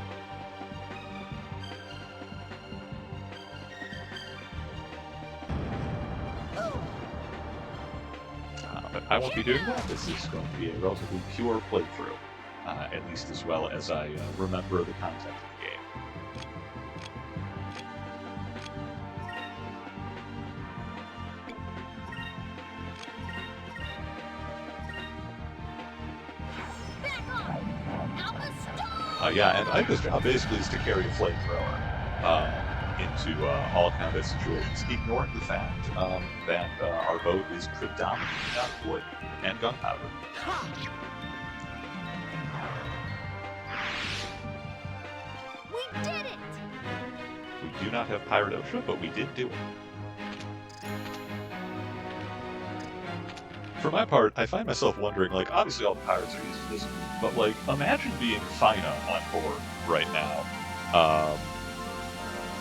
But I won't be doing that. This is going to be a relatively pure playthrough, at least as well as I remember the content of the game. Yeah, and Aika's job basically is to carry a flamethrower into all combat situations, ignoring the fact that our boat is predominantly out of wood and gunpowder. We did it! We do not have Pirate OSHA, but we did do it. For my part, I find myself wondering, like, obviously all the pirates are using this, but, like, imagine being Fina on board right now.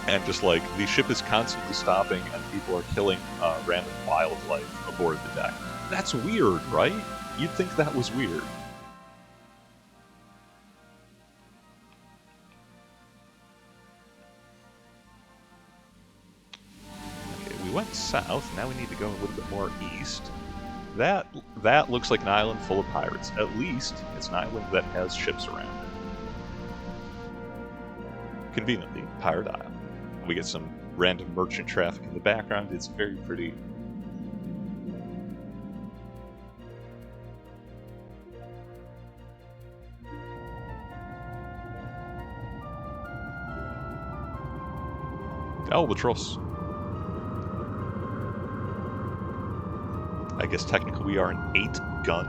And just, like, the ship is constantly stopping and people are killing random wildlife aboard the deck. That's weird, right? You'd think that was weird. Okay, we went south, now we need to go a little bit more east. That looks like an island full of pirates. At least, it's an island that has ships around it. Conveniently, Pirate Isle. We get some random merchant traffic in the background. It's very pretty. Albatross. I guess technically we are an 8-gun.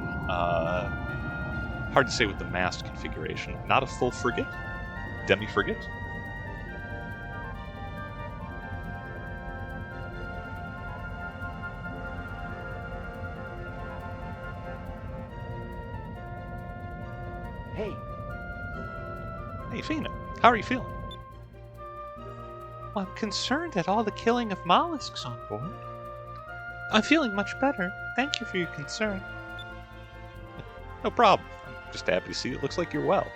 Hard to say with the mast configuration. Not a full frigate. Demi-frigate. Hey. Hey, Fina. How are you feeling? Well, I'm concerned at all the killing of mollusks on board. I'm feeling much better. Thank you for your concern. No problem. I'm just happy to see it. Looks like you're well.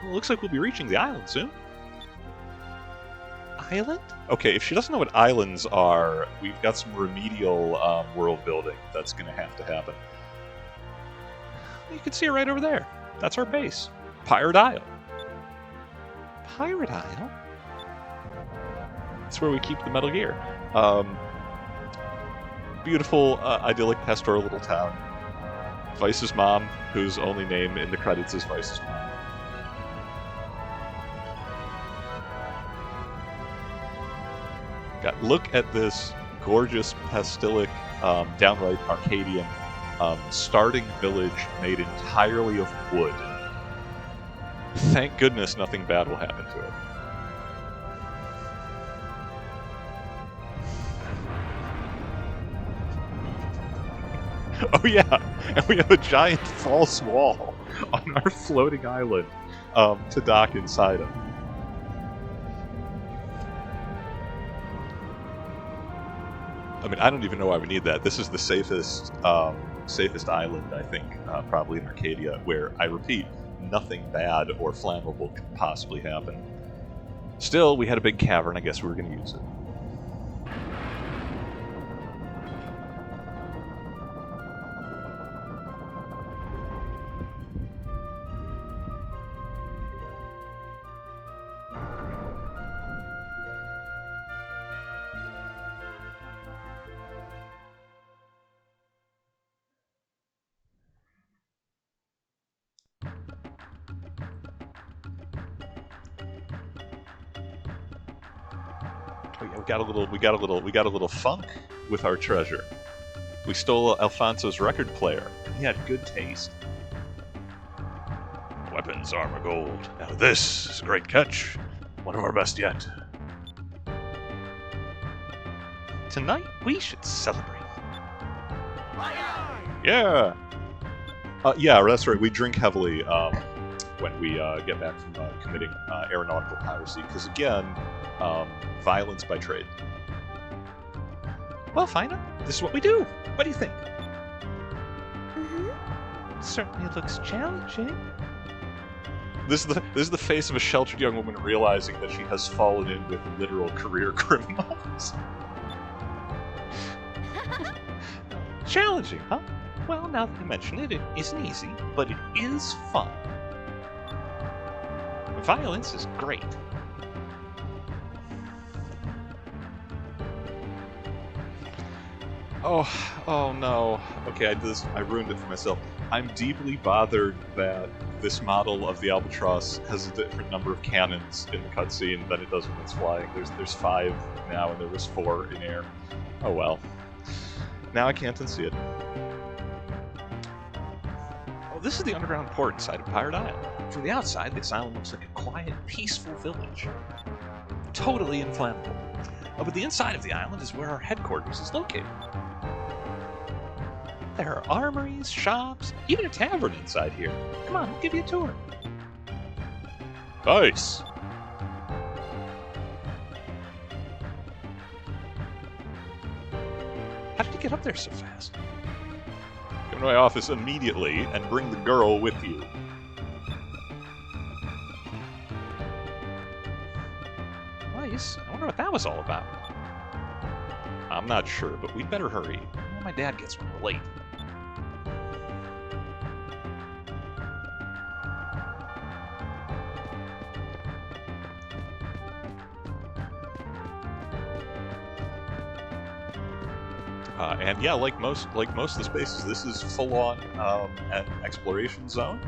It looks like we'll be reaching the island soon. Island? Okay, if she doesn't know what islands are, we've got some remedial world building that's going to have to happen. You can see it right over there. That's our base. Pirate Isle. Pirate Isle? That's where we keep the Metal Gear. Beautiful, idyllic, pastoral little town. Vice's mom, whose only name in the credits is Vice's mom. Look at this gorgeous, pastelic, downright Arcadian starting village made entirely of wood. Thank goodness nothing bad will happen to it. Oh yeah, and we have a giant false wall on our floating island to dock inside of. I mean, I don't even know why we need that. This is the safest island, I think, probably in Arcadia, where, I repeat, nothing bad or flammable could possibly happen. Still, we had a big cavern. I guess we were going to use it. We got a little funk with our treasure. We stole Alfonso's record player. He had good taste. Weapons, armor, gold. Now this is a great catch. One of our best yet. Tonight, we should celebrate. Yeah! Yeah, that's right. We drink heavily when we get back from committing aeronautical piracy. Because again, violence by trade. Well, Fina, this is what we do. What do you think? Certainly looks challenging. This is the face of a sheltered young woman realizing that she has fallen in with literal career criminals. Challenging, huh? Well, now that you mention it, it isn't easy, but it is fun. Violence is great. Oh no. Okay, I ruined it for myself. I'm deeply bothered that this model of the Albatross has a different number of cannons in the cutscene than it does when it's flying. There's 5 now, and there was 4 in air. Oh well. Now I can't unsee it. Oh, this is the underground port inside of Pirate Isle. From the outside, this island looks like a quiet, peaceful village. totally inflammable. But the inside of the island is where our headquarters is located. There are armories, shops, even a tavern inside here. Come on, I'll give you a tour. Nice. How did you get up there so fast? Come to my office immediately and bring the girl with you. Nice. I wonder what that was all about. I'm not sure, but we'd better hurry. My dad gets when we're late. And yeah, like most of the spaces, this is full on an exploration zone.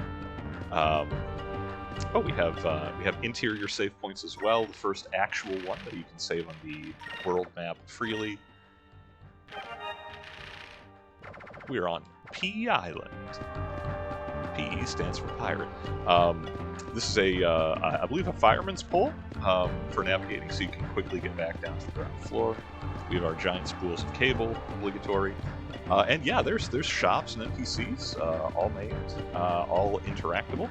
Oh, we have interior save points as well. The first actual one that you can save on the world map freely. We're on P Island. P stands for pirate. This is I believe a fireman's pole for navigating, so you can quickly get back down to the ground floor. We have our giant spools of cable, obligatory. And yeah, there's shops and NPCs, all named, all interactable.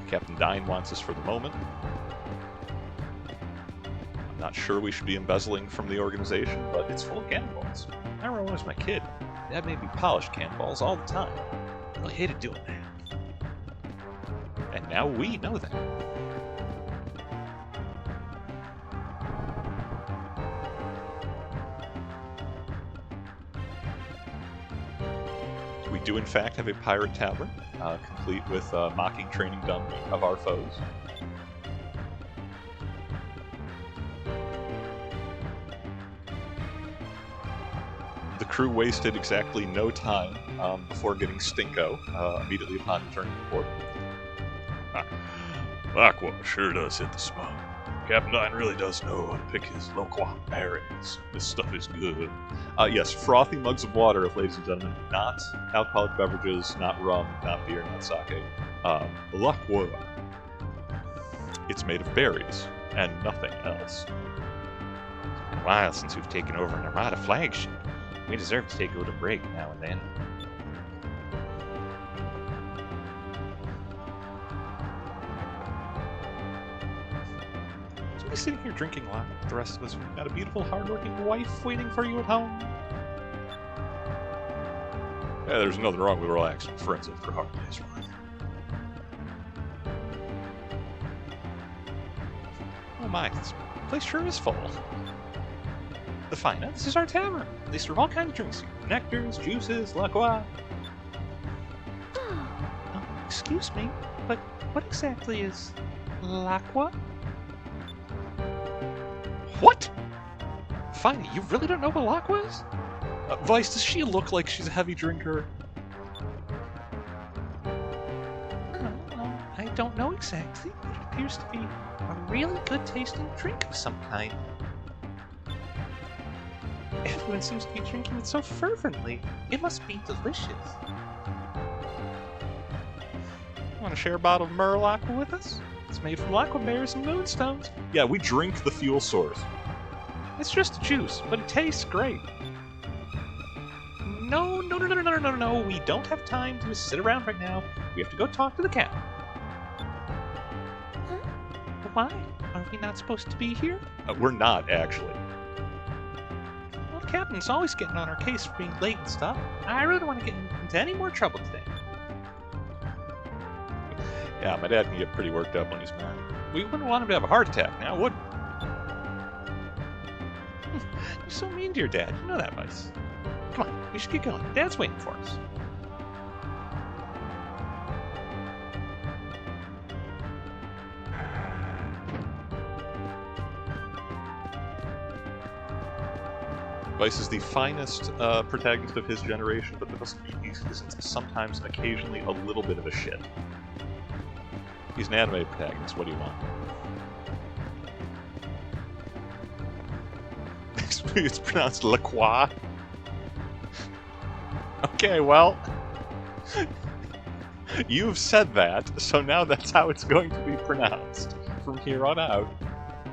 Captain Dine wants us for the moment. I'm not sure we should be embezzling from the organization, but it's full of cannonballs. I remember when I was my kid, Dad made me polish cannonballs all the time. I really hated doing that. And now we know that. We do in fact have a pirate tavern, complete with mocking training done of our foes. The crew wasted exactly no time before getting Stinko immediately upon returning to port. Aqua sure does hit the spot. Captain Nine really does know how to pick his local berries. This stuff is good. Yes, frothy mugs of water, ladies and gentlemen. Not alcoholic beverages, not rum, not beer, not sake. L'Aqua. It's made of berries, and nothing else. It's been a while since we've taken over an Armada flagship. We deserve to take a little break now and then. You're sitting here drinking wine with the rest of us. We've got a beautiful, hardworking wife waiting for you at home. Yeah, there's nothing wrong with relaxing friends after a hard day's work. Oh my, this place sure is full. The fine, this is our tavern. They serve all kinds of drinks here. Nectars, juices, L'Aqua. Excuse me, but what exactly is L'Aqua? What? Fine, you really don't know what L'Aqua is? Vice, does she look like she's a heavy drinker? I don't know exactly, but it appears to be a really good tasting drink of some kind. Everyone seems to be drinking it so fervently. It must be delicious. Want to share a bottle of Merle Aqua with us? It's made from L'Aqua berries and moonstones. Yeah, we drink the fuel source. It's just a juice, but it tastes great. No. We don't have time to just sit around right now. We have to go talk to the captain. Why? Are we not supposed to be here? We're not, actually. Well, the captain's always getting on our case for being late and stuff. I really don't want to get into any more trouble today. Yeah, my dad can get pretty worked up when he's mad. We wouldn't want him to have a heart attack now, would we? You're so mean to your dad. You know that, Vice. Come on, we should get going. Dad's waiting for us. Vice is the finest protagonist of his generation, but that doesn't mean he isn't sometimes and occasionally a little bit of a shit. He's an anime protagonist, what do you want? It's pronounced L'Aqua. Okay, well... You've said that, so now that's how it's going to be pronounced from here on out.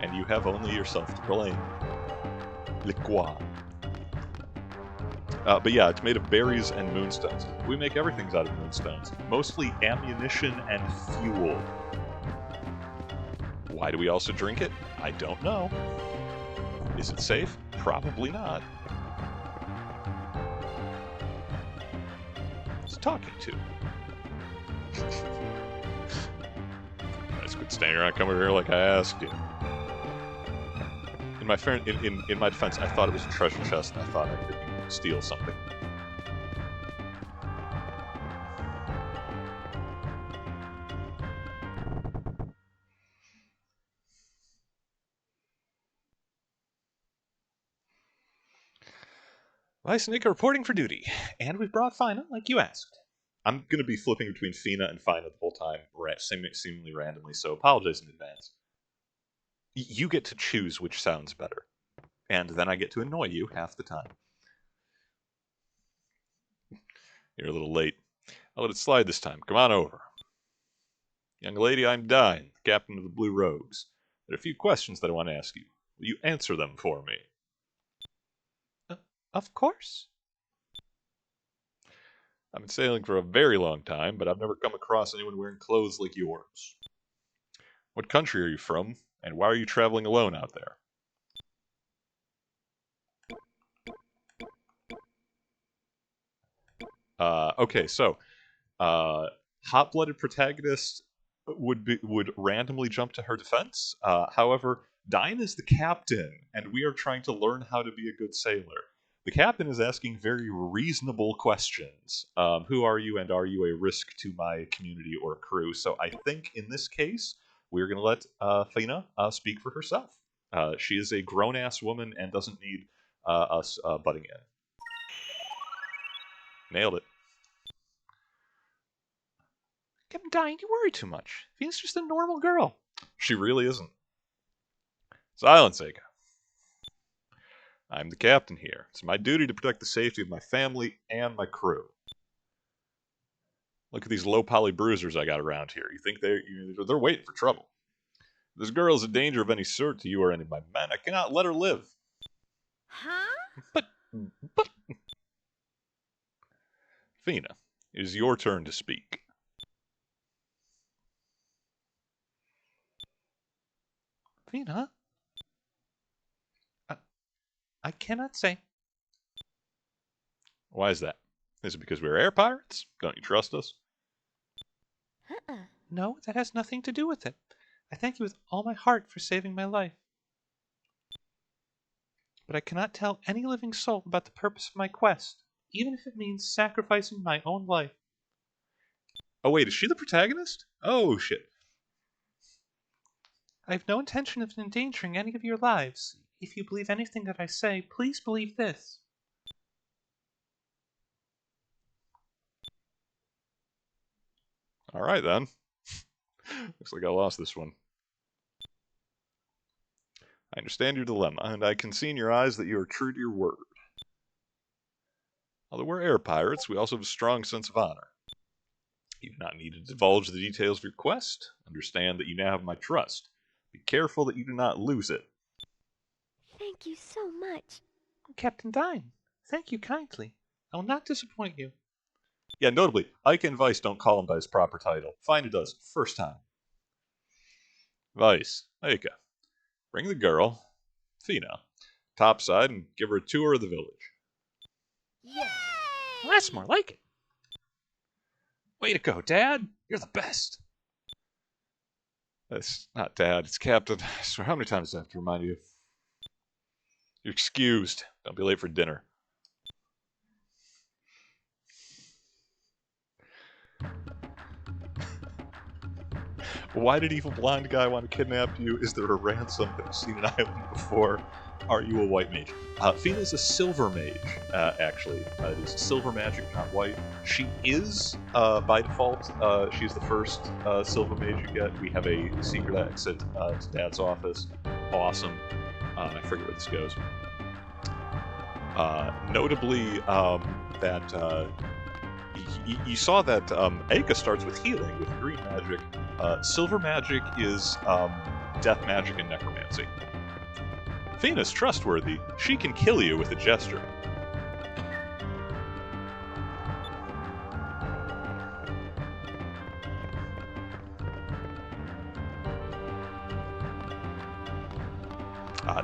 and you have only yourself to blame. Liquid. But yeah, it's made of berries and moonstones. We make everything out of moonstones. Mostly ammunition and fuel. Why do we also drink it? I don't know. Is it safe? Probably not. Who's talking to? Nice, quit standing around, come over here like I asked you. In my defense, I thought it was a treasure chest, and I thought I could steal something. Vice and Nick are reporting for duty, and we've brought Fina, like you asked. I'm going to be flipping between Fina and Fina the whole time, seemingly randomly, so apologize in advance. You get to choose which sounds better, and then I get to annoy you half the time. You're a little late. I'll let it slide this time. Come on over. Young lady, I'm Dine, the captain of the Blue Rogues. There are a few questions that I want to ask you. Will you answer them for me? Of course. I've been sailing for a very long time, but I've never come across anyone wearing clothes like yours. What country are you from, and why are you traveling alone out there? Okay, so hot-blooded protagonist would randomly jump to her defense. However, Dine is the captain, and we are trying to learn how to be a good sailor. The captain is asking very reasonable questions. Who are you, and are you a risk to my community or crew? So I think in this case, we're going to let Fina speak for herself. She is a grown-ass woman and doesn't need us butting in. Nailed it. Captain Dine, you worry too much. Fina's just a normal girl. She really isn't. Silence, Aka. I'm the captain here. It's my duty to protect the safety of my family and my crew. Look at these low-poly bruisers I got around here. You think they're waiting for trouble. If this girl is a danger of any sort to you or any of my men, I cannot let her live. Huh? But... Fina, it is your turn to speak. Fina? I cannot say. Why is that? Is it because we're air pirates? Don't you trust us? No, that has nothing to do with it. I thank you with all my heart for saving my life. But I cannot tell any living soul about the purpose of my quest, even if it means sacrificing my own life. Oh wait, is she the protagonist? Oh shit. I have no intention of endangering any of your lives. If you believe anything that I say, please believe this. Alright then. Looks like I lost this one. I understand your dilemma, and I can see in your eyes that you are true to your word. Although we're air pirates, we also have a strong sense of honor. You do not need to divulge the details of your quest. Understand that you now have my trust. Be careful that you do not lose it. Thank you so much. Captain Dine, thank you kindly. I will not disappoint you. Yeah, notably, Ike and Vice don't call him by his proper title. Fina does, first time. Vice, Ika, bring the girl, Fina, topside and give her a tour of the village. Yay! Well, that's more like it. Way to go, Dad. You're the best. That's not Dad, it's Captain. I swear, how many times do I have to remind you? You're excused. Don't be late for dinner. Why did evil blind guy want to kidnap you? Is there a ransom? Have you seen an island before? Are you a white mage? Fina's a silver mage, actually. It is silver magic, not white. She is, by default, she's the first silver mage you get. We have a secret exit to Dad's office. Awesome. I forget where this goes. Notably, that you saw that Aka starts with healing with green magic. Silver magic is death magic and necromancy. Fena's trustworthy. She can kill you with a gesture.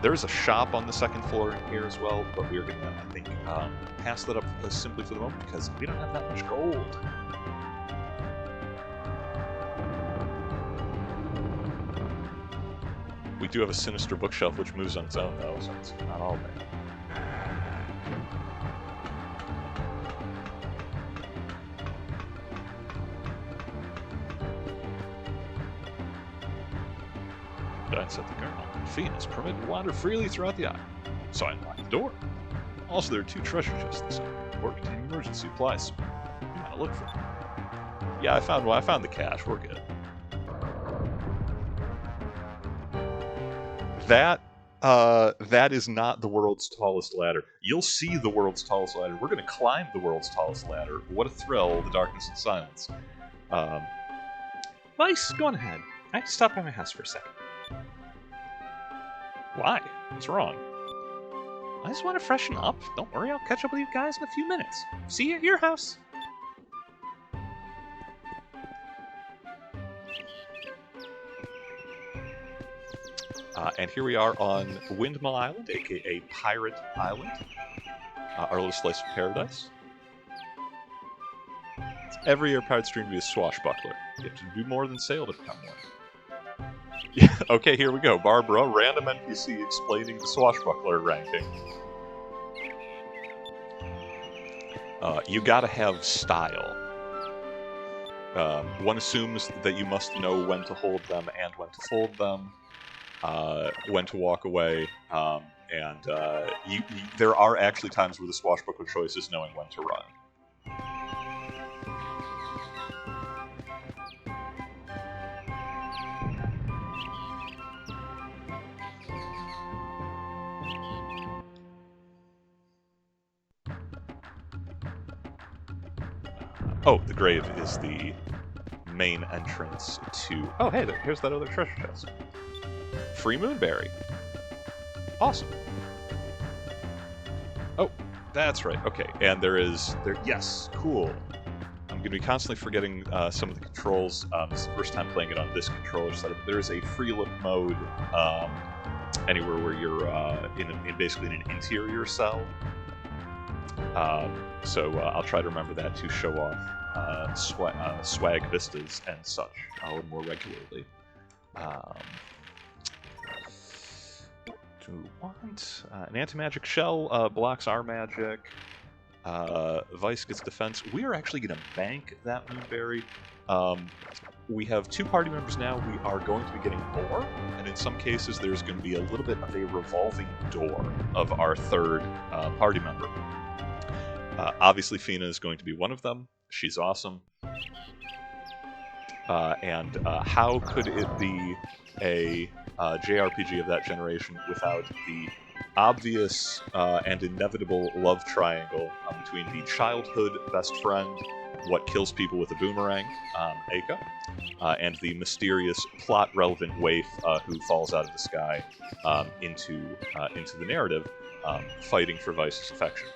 There's a shop on the second floor in here as well, but we're going to, I think, pass that up simply for the moment because we don't have that much gold. We do have a sinister bookshelf which moves on its own, though, so it's not all bad. I said the colonel. Fena's permitted to wander freely throughout the island, so I unlocked the door. Also, there are 2 treasure chests this side, or containing emergency supplies. You gotta look for them. Yeah, I found the cash. We're good. That is not the world's tallest ladder. You'll see the world's tallest ladder. We're gonna climb the world's tallest ladder. What a thrill! The darkness and silence. Vice, go on ahead. I have to stop by my house for a second. Why? What's wrong? I just want to freshen up. Don't worry, I'll catch up with you guys in a few minutes. See you at your house. And here we are on Windmill Island, aka Pirate Island. Our little slice of paradise. It's every year pirates dream to be a swashbuckler. You have to do more than sail to become one. Yeah, okay, here we go. Barbara, random NPC explaining the swashbuckler ranking. You gotta have style. One assumes that you must know when to hold them and when to fold them, when to walk away, and there are actually times where the swashbuckler choice is knowing when to run. Oh, the grave is the main entrance to... Oh, hey, here's that other treasure chest. Free moonberry. Awesome. Oh, that's right. Okay, and yes, cool. I'm going to be constantly forgetting some of the controls. This is the first time playing it on this controller setup. There is a free look mode anywhere where you're basically in an interior cell. So I'll try to remember that to show off swag vistas and such a little more regularly. Do we want an anti-magic shell blocks our magic. Vice gets defense. We are actually going to bank that moonberry. We have 2 party members now. We are going to be getting more, and in some cases there's going to be a little bit of a revolving door of our 3rd party member. Obviously, Fena is going to be one of them. She's awesome. And how could it be a JRPG of that generation without the obvious and inevitable love triangle between the childhood best friend, what kills people with a boomerang, Eika, and the mysterious plot-relevant waif who falls out of the sky into the narrative, fighting for Vice's affection.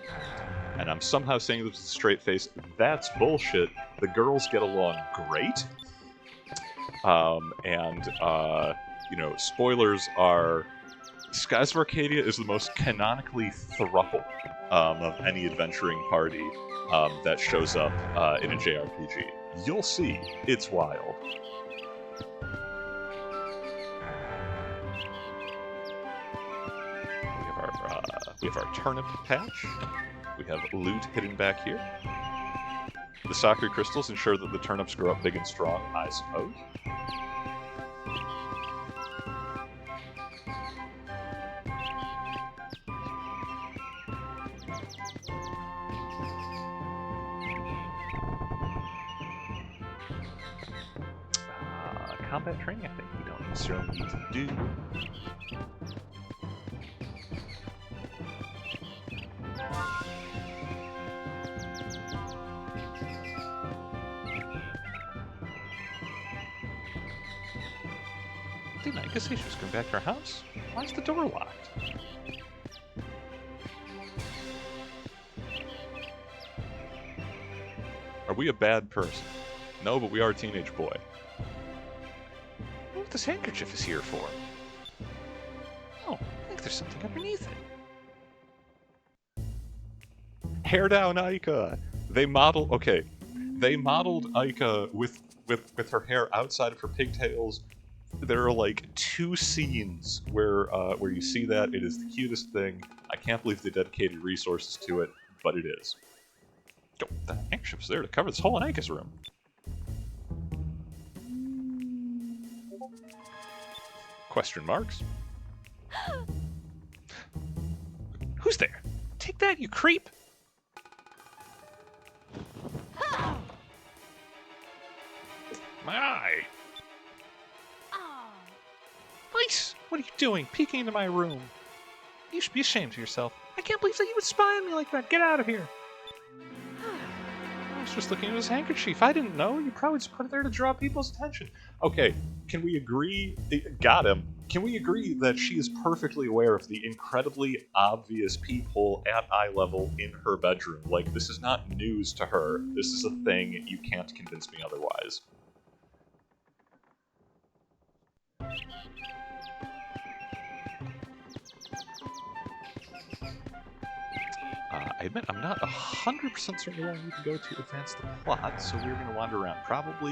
And I'm somehow saying this with a straight face. That's bullshit. The girls get along great. Spoilers are... Skies of Arcadia is the most canonically thruple of any adventuring party that shows up in a JRPG. You'll see. It's wild. We have our turnip patch. We have loot hidden back here. The Sakura crystals ensure that the turnips grow up big and strong, I suppose. Combat training, I think we don't necessarily need to do. Didn't Aika say she was going back to her house? Why is the door locked? Are we a bad person? No, but we are a teenage boy. I wonder what this handkerchief is here for. Oh, I think there's something underneath it. Hair down, Aika! They modeled Aika with her hair outside of her pigtails. There are like 2 scenes where you see that. It is the cutest thing. I can't believe they dedicated resources to it, but it is. Oh, the handkerchief's there to cover this hole in Aika's room. Question marks? Who's there? Take that, you creep! My eye! Vice! What are you doing, peeking into my room? You should be ashamed of yourself. I can't believe that you would spy on me like that. Get out of here! I was just looking at his handkerchief. I didn't know. You probably just put it there to draw people's attention. Okay, can we agree... Got him. Can we agree that she is perfectly aware of the incredibly obvious peephole at eye level in her bedroom? Like, this is not news to her. This is a thing. You can't convince me otherwise. I admit I'm not 100% certain where I need to go to advance the plot, so we're going to wander around. Probably...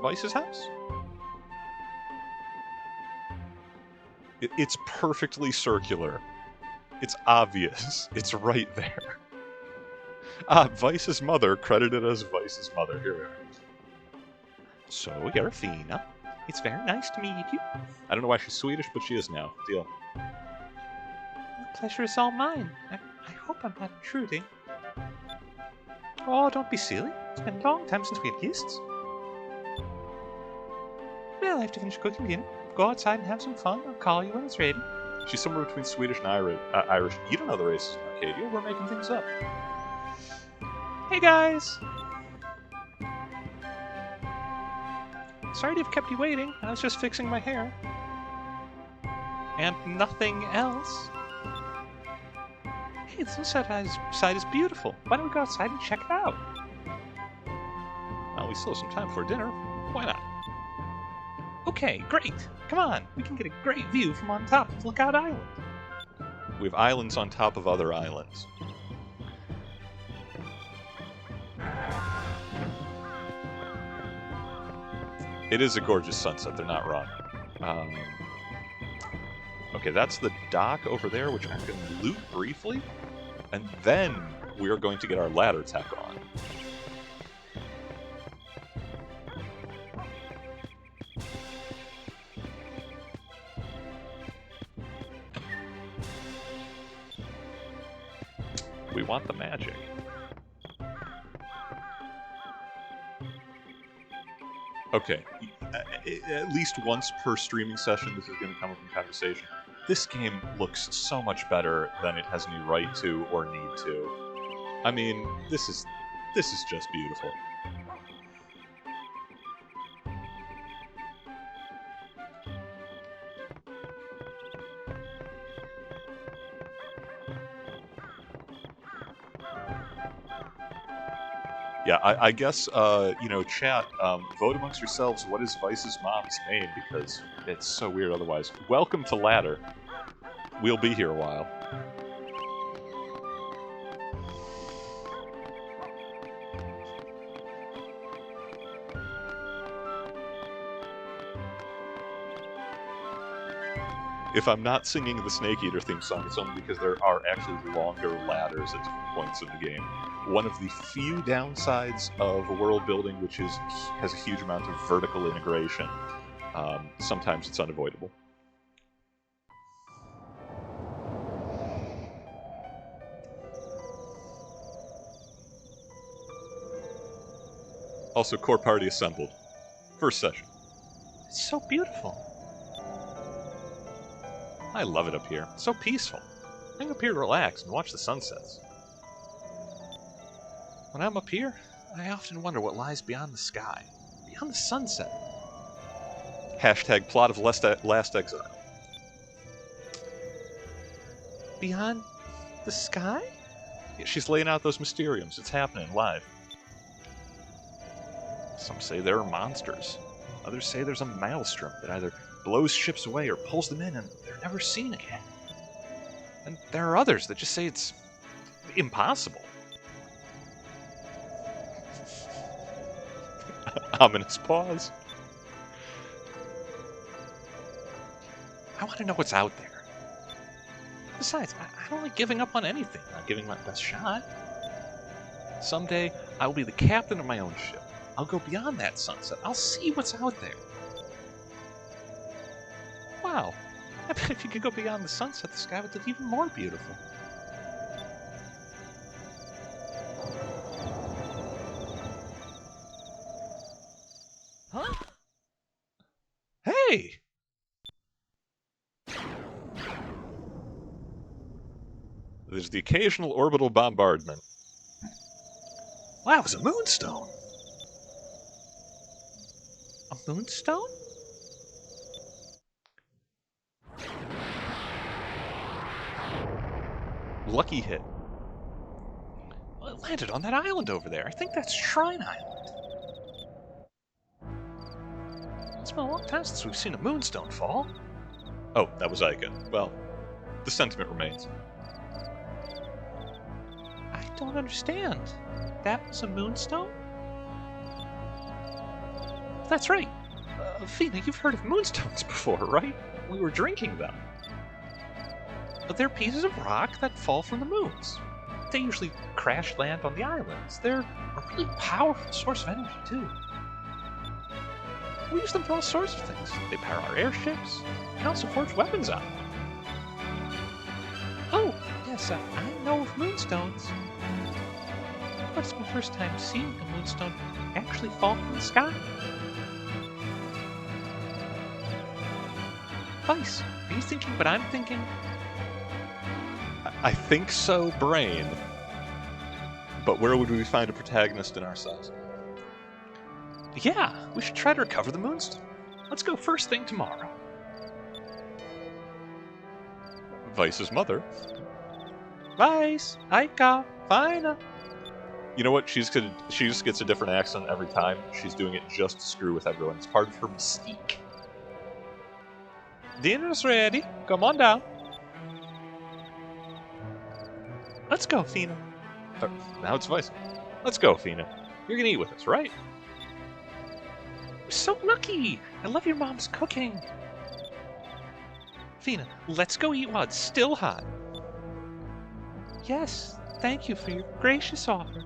Vice's house? It's perfectly circular. It's obvious. It's right there. Vice's mother, credited as Vice's mother. Here we are. So, you're Athena. It's very nice to meet you. I don't know why she's Swedish, but she is now. Deal. The pleasure is all mine. I hope I'm not intruding. Oh, don't be silly. It's been a long time since we had guests. Well, I have to finish cooking dinner. Go outside and have some fun. I'll call you when it's ready. She's somewhere between Swedish and Irish. You don't know the races in Arcadia. We're making things up. Hey, guys! Sorry to have kept you waiting. I was just fixing my hair. And nothing else. Hey, the sunset is beautiful. Why don't we go outside and check it out? Well, we still have some time before dinner. Why not? Okay, great. Come on. We can get a great view from on top of Lookout Island. We have islands on top of other islands. It is a gorgeous sunset, they're not wrong. Okay, that's the dock over there, which I'm going to loot briefly. And then we are going to get our ladder tech on. We want the magic. Okay, at least once per streaming session, this is going to come up in conversation. This game looks so much better than it has any right to or need to. I mean, this is just beautiful. Yeah, I guess, chat, vote amongst yourselves what is Vice's mom's name, because it's so weird otherwise. Welcome to Ladder. We'll be here a while. If I'm not singing the Snake Eater theme song, it's only because there are actually longer ladders at different points in the game. One of the few downsides of world building, which has a huge amount of vertical integration. Sometimes it's unavoidable. Also, core party assembled. First session. It's so beautiful. I love it up here. It's so peaceful. I can up here to relax and watch the sunsets. When I'm up here, I often wonder what lies beyond the sky, beyond the sunset. Hashtag plot of Last Exile. Beyond the sky? Yeah, she's laying out those mysteriums. It's happening live. Some say there are monsters. Others say there's a maelstrom that either blows ships away or pulls them in and they're never seen again. And there are others that just say it's impossible. Ominous pause. I want to know what's out there. Besides, I don't like giving up on anything, not giving my best shot. Someday, I will be the captain of my own ship. I'll go beyond that sunset. I'll see what's out there. Wow. I bet if you could go beyond the sunset, the sky would look even more beautiful. Huh? Hey! There's the occasional orbital bombardment. Wow, it was a moonstone! A moonstone? Lucky hit. Well, it landed on that island over there. I think that's Shrine Island. It's been a long time since we've seen a moonstone fall. Oh, that was Ica. Well, the sentiment remains. I don't understand. That was a moonstone? That's right. Fina, you've heard of moonstones before, right? We were drinking them. But they're pieces of rock that fall from the moons. They usually crash land on the islands. They're a really powerful source of energy, too. We use them for all sorts of things. They power our airships. We can also forge weapons out of them. Oh, yes, I know of moonstones. But it's my first time seeing a moonstone actually fall from the sky. Vice, are you thinking what I'm thinking? I think so, brain. But where would we find a protagonist in our size? Yeah, we should try to recover the moonstone. Let's go first thing tomorrow. Vice's mother. Vice, Aika, Fina. You know what? She just gets a different accent every time. She's doing it just to screw with everyone. It's part of her mystique. Dinner's ready. Come on down. Let's go, Fina. Now it's Vice. Let's go, Fina. You're gonna eat with us, right? We're so lucky. I love your mom's cooking. Fina, let's go eat while it's still hot. Yes, thank you for your gracious offer.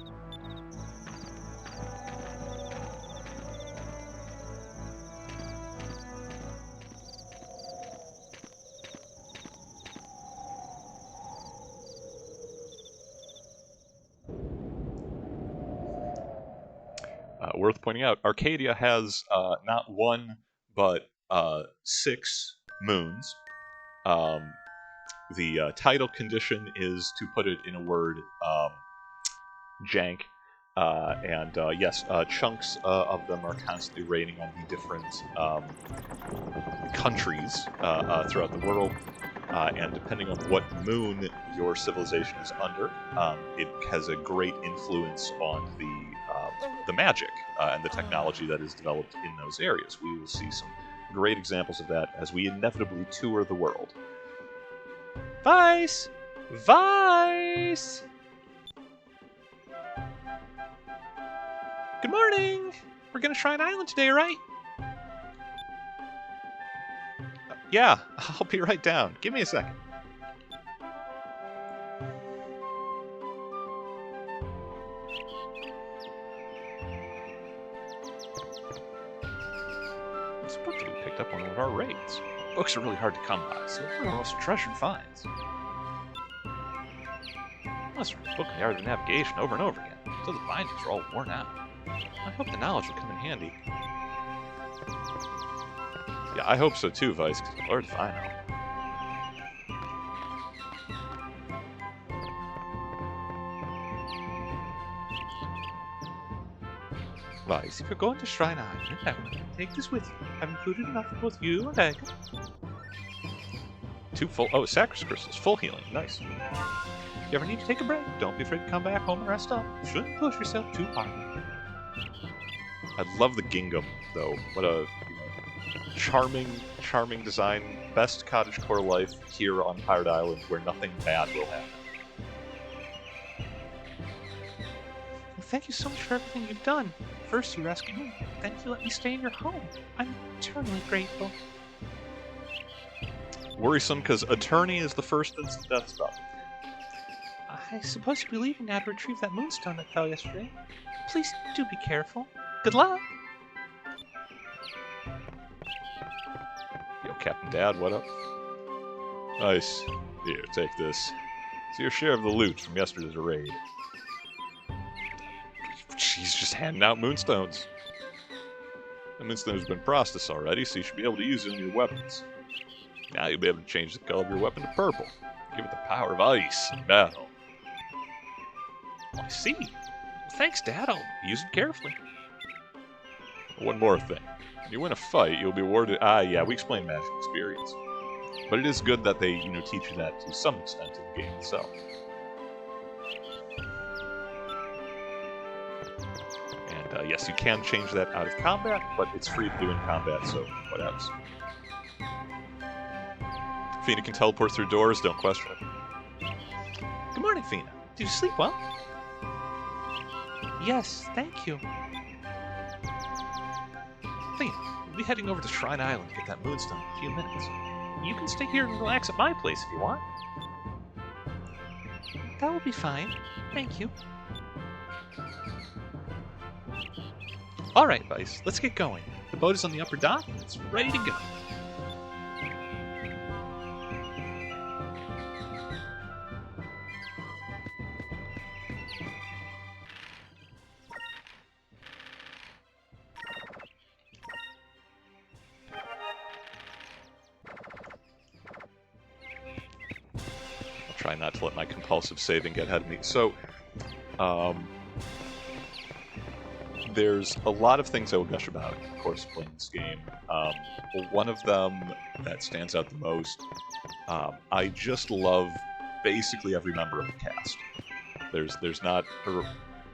Worth pointing out, Arcadia has not one, but 6 moons. The title condition is, to put it in a word, jank. Yes, chunks of them are constantly raining on the different countries throughout the world. And depending on what moon your civilization is under, it has a great influence on the magic and the technology that is developed in those areas. We will see some great examples of that as we inevitably tour the world. Vice! Vice! Good morning! We're gonna Shrine Island today, right? Yeah, I'll be right down. Give me a second. This book that we picked up on one of our raids. Books are really hard to come by, so they're one of the most treasured finds. Must read the book in the Art of Navigation over and over again, until the bindings are all worn out. I hope the knowledge will come in handy. Yeah, I hope so too, Vice, because Lord if I know. Vice, if you're going to Shrine Island, take this with you. I've included enough for both you and Egg. 2 full... Oh, Sacris Crystals. Full healing. Nice. If you ever need to take a break, don't be afraid to come back home and rest up. You shouldn't push yourself too hard. I love the gingham, though. What a charming, charming design. Best cottagecore life here on Pirate Island, where nothing bad will happen. Well, thank you so much for everything you've done. First you rescued me, then you let me stay in your home. I'm eternally grateful. Worrisome, because attorney is the first instant death spell. I suppose you'll be leaving now to retrieve that moonstone that fell yesterday. Please do be careful. Good luck! Yo, Captain Dad, what up? Nice. Here, take this. It's your share of the loot from yesterday's raid. She's just handing out moonstones. The moonstone has been processed already, so you should be able to use it in your weapons. Now you'll be able to change the color of your weapon to purple. Give it the power of ice in battle. Oh, I see. Well, thanks, Dad. I'll use it carefully. One more thing. When you win a fight, you'll be awarded... yeah, we explained magic experience. But it is good that they, teach you that to some extent in the game itself. And, yes, you can change that out of combat, but it's free to do in combat, so what else? Fina can teleport through doors, don't question it. Good morning, Fina. Did you sleep well? Yes, thank you. Fina, we'll be heading over to Shrine Island to get that moonstone in a few minutes. You can stay here and relax at my place if you want. That will be fine. Thank you. Alright, Vice, let's get going. The boat is on the upper dock and it's ready to go. Try not to let my compulsive saving get ahead of me. So, there's a lot of things I will gush about, of course, playing this game. One of them that stands out the most, I just love basically every member of the cast. There's not,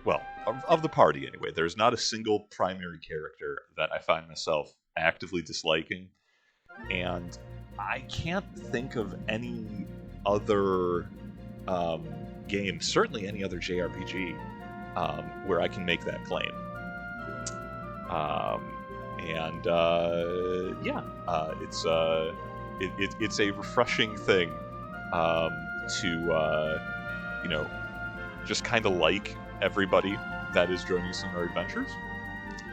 well, of the party anyway, there's not a single primary character that I find myself actively disliking, and I can't think of any other game, certainly any other JRPG, where I can make that claim. It's a refreshing thing to just kind of like everybody that is joining us in our adventures,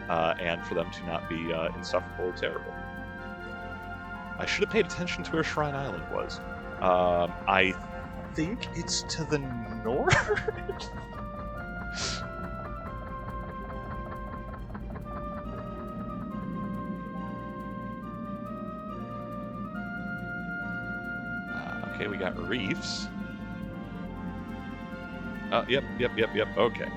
and for them to not be insufferable or terrible. I should have paid attention to where Shrine Island was. I think it's to the north? Okay, we got reefs. Oh, yep, okay.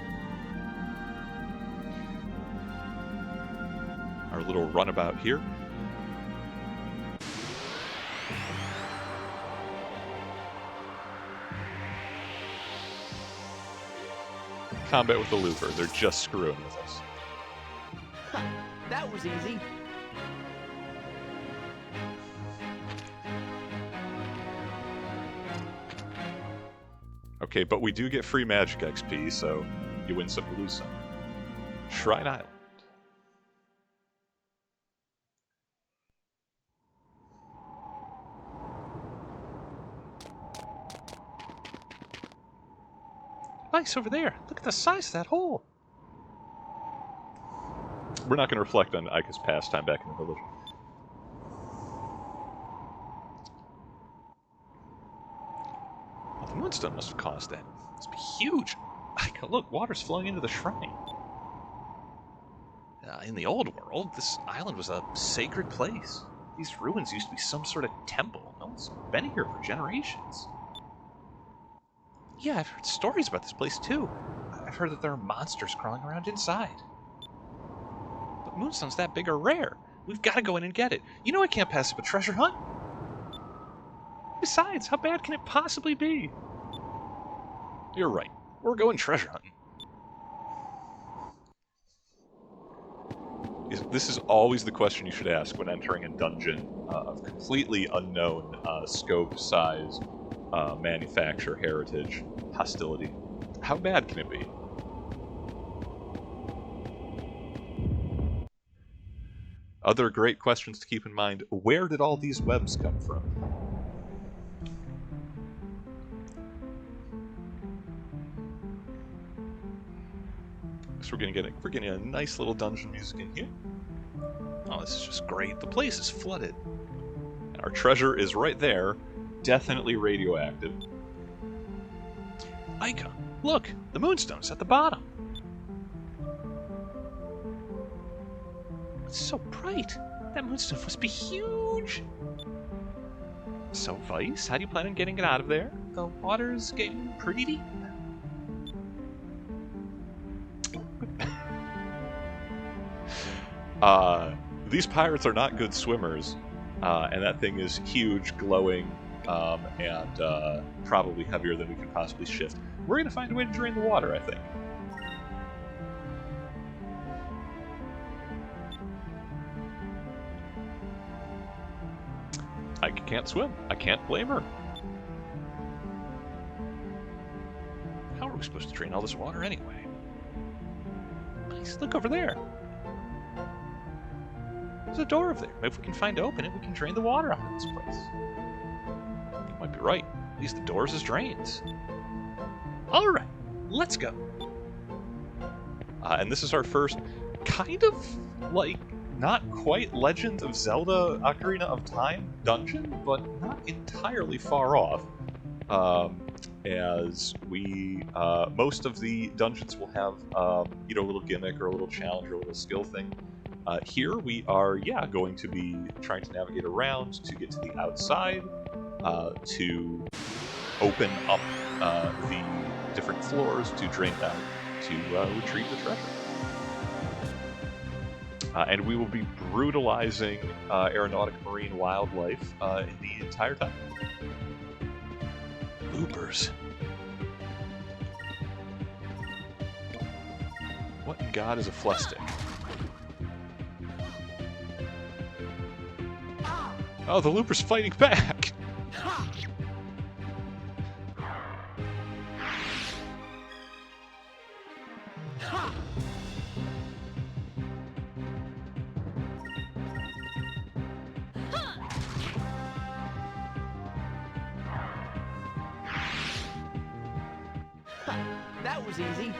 Our little runabout here. Combat with the Louver. They're just screwing with us. That was easy. Okay, but we do get free magic XP, so you win some, you lose some. Shrine Island. Nice over there. Look at the size of that hole. We're not going to reflect on Ika's pastime back in the village. Well, the moonstone must have caused that. It must be huge. Ika, look, water's flowing into the shrine. In the old world, this island was a sacred place. These ruins used to be some sort of temple. No one's been here for generations. Yeah, I've heard stories about this place too. I've heard that there are monsters crawling around inside. But moonstones that big are rare. We've got to go in and get it. You know I can't pass up a treasure hunt. Besides, how bad can it possibly be? You're right. We're going treasure hunting. This is always the question you should ask when entering a dungeon of completely unknown scope, size, manufacture, heritage, hostility. How bad can it be? Other great questions to keep in mind. Where did all these webs come from? So we're getting a nice little dungeon music in here. Oh, this is just great. The place is flooded. And our treasure is right there, definitely radioactive. Icon, look, the moonstone's at the bottom. It's so bright. That moonstone must be huge. So, Vice, how do you plan on getting it out of there? The water's getting pretty deep. These pirates are not good swimmers, and that thing is huge, glowing, and probably heavier than we can possibly shift. We're going to find a way to drain the water, I think. I can't swim. I can't blame her. How are we supposed to drain all this water anyway? Please, look over there. There's a door over there. Maybe if we can find to open it, we can drain the water out of this place. You might be right. At least the doors is drains. Alright, let's go. And this is our first kind of, like, not quite Legend of Zelda Ocarina of Time dungeon, but not entirely far off. As we, most of the dungeons will have, a little gimmick or a little challenge or a little skill thing. Here we are, going to be trying to navigate around to get to the outside, to open up the different floors, to drain them, to retrieve the treasure. And we will be brutalizing aeronautic marine wildlife the entire time. Loopers. What in God is a flustic? Oh, the looper's fighting back! That was easy.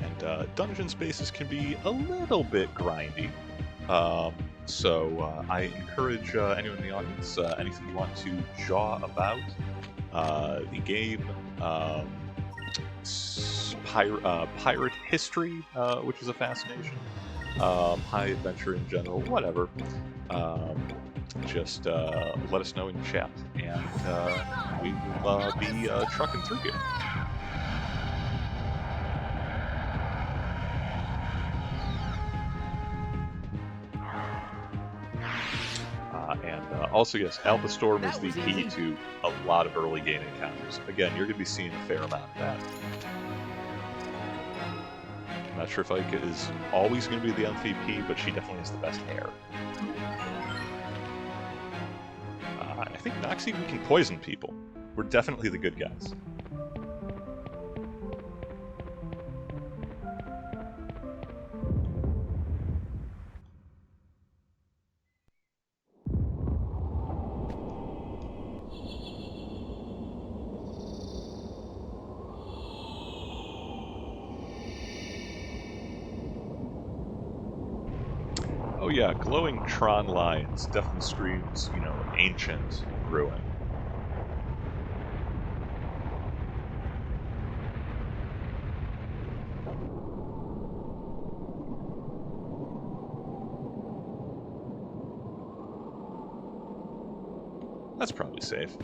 And dungeon spaces can be a little bit grindy. So I encourage anyone in the audience, anything you want to jaw about, the game, pirate history, which is a fascination, high adventure in general, whatever. Just let us know in chat, and we will be trucking through here. Also, yes, Alpha Storm is the key to a lot of early game encounters. Again, you're going to be seeing a fair amount of that. I'm not sure if Ika is always going to be the MVP, but she definitely has the best hair. I think Noxie, we can poison people. We're definitely the good guys. Oh yeah, glowing Tron lines definitely screams, ancient ruin. That's probably safe.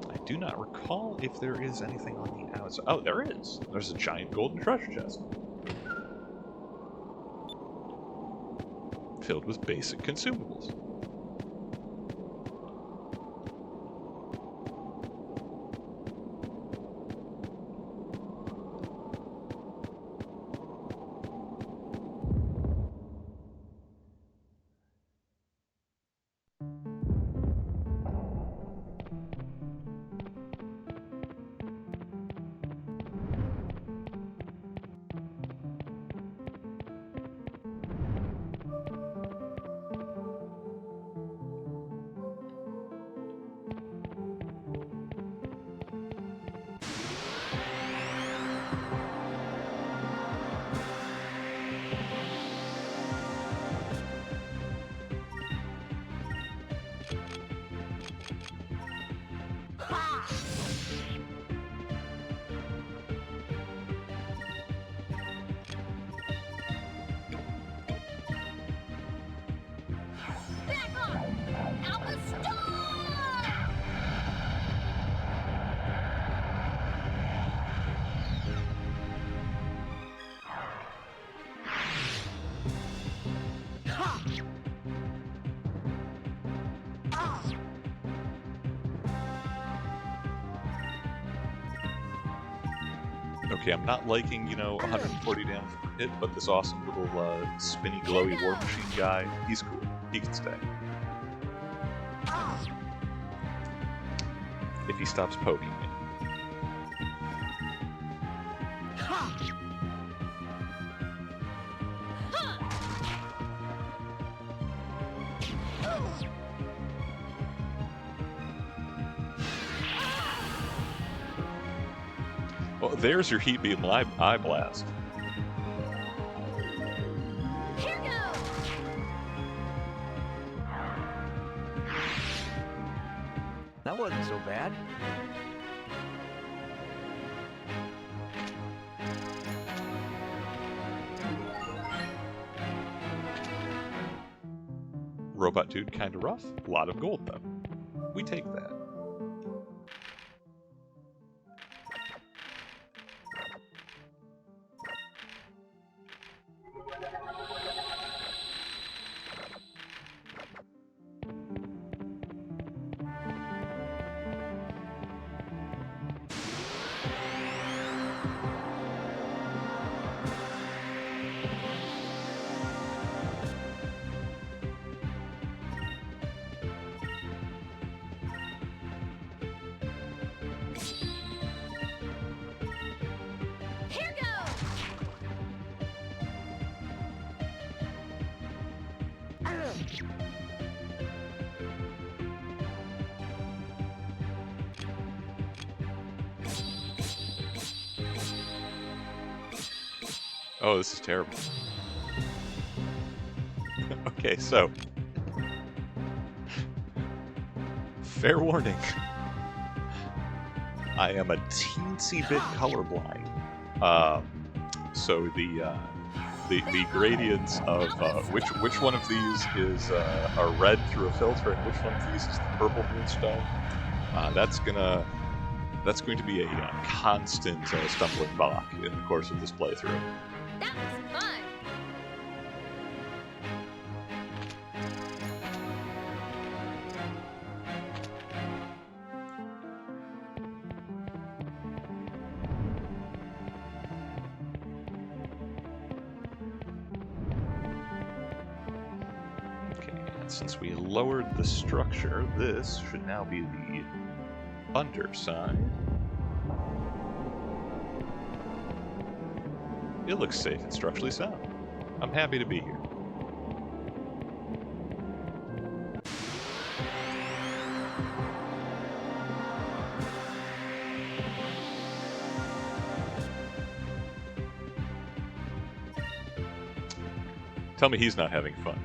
I do not recall if there is anything on the outside. Oh, there is. There's a giant golden treasure chest. Filled with basic consumables. Okay, I'm not liking, 140 damage per hit, but this awesome little spinny, glowy war machine guy, he's cool. He can stay. If he stops poking me. Well, there's your heat beam eye blast. Here goes. That wasn't so bad. Robot dude kinda rough. A lot of gold, though. We take that. Here goes. Oh, this is terrible. Okay, so. Fair warning. I am a teensy bit colorblind. So the gradients of which one of these is a red through a filter and which one of these is the purple moonstone, that's going to be a constant stumbling block in the course of this playthrough. That was fun. Okay, and since we lowered the structure, this should now be the underside. It looks safe and structurally sound. I'm happy to be here. Tell me he's not having fun.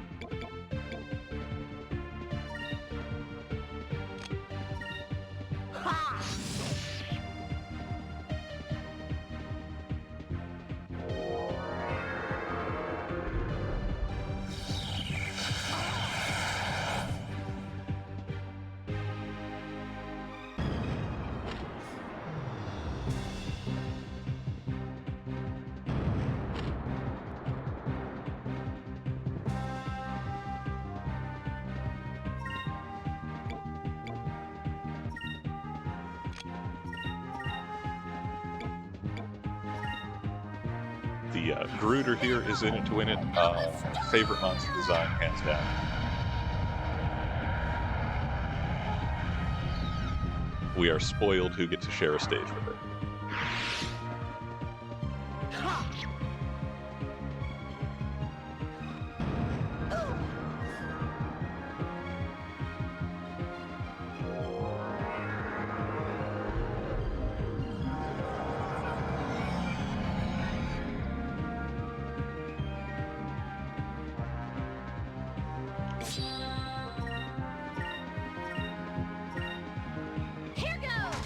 The Gruder here is in it to win it. Favorite monster design, hands down. We are spoiled who get to share a stage with it. Here goes.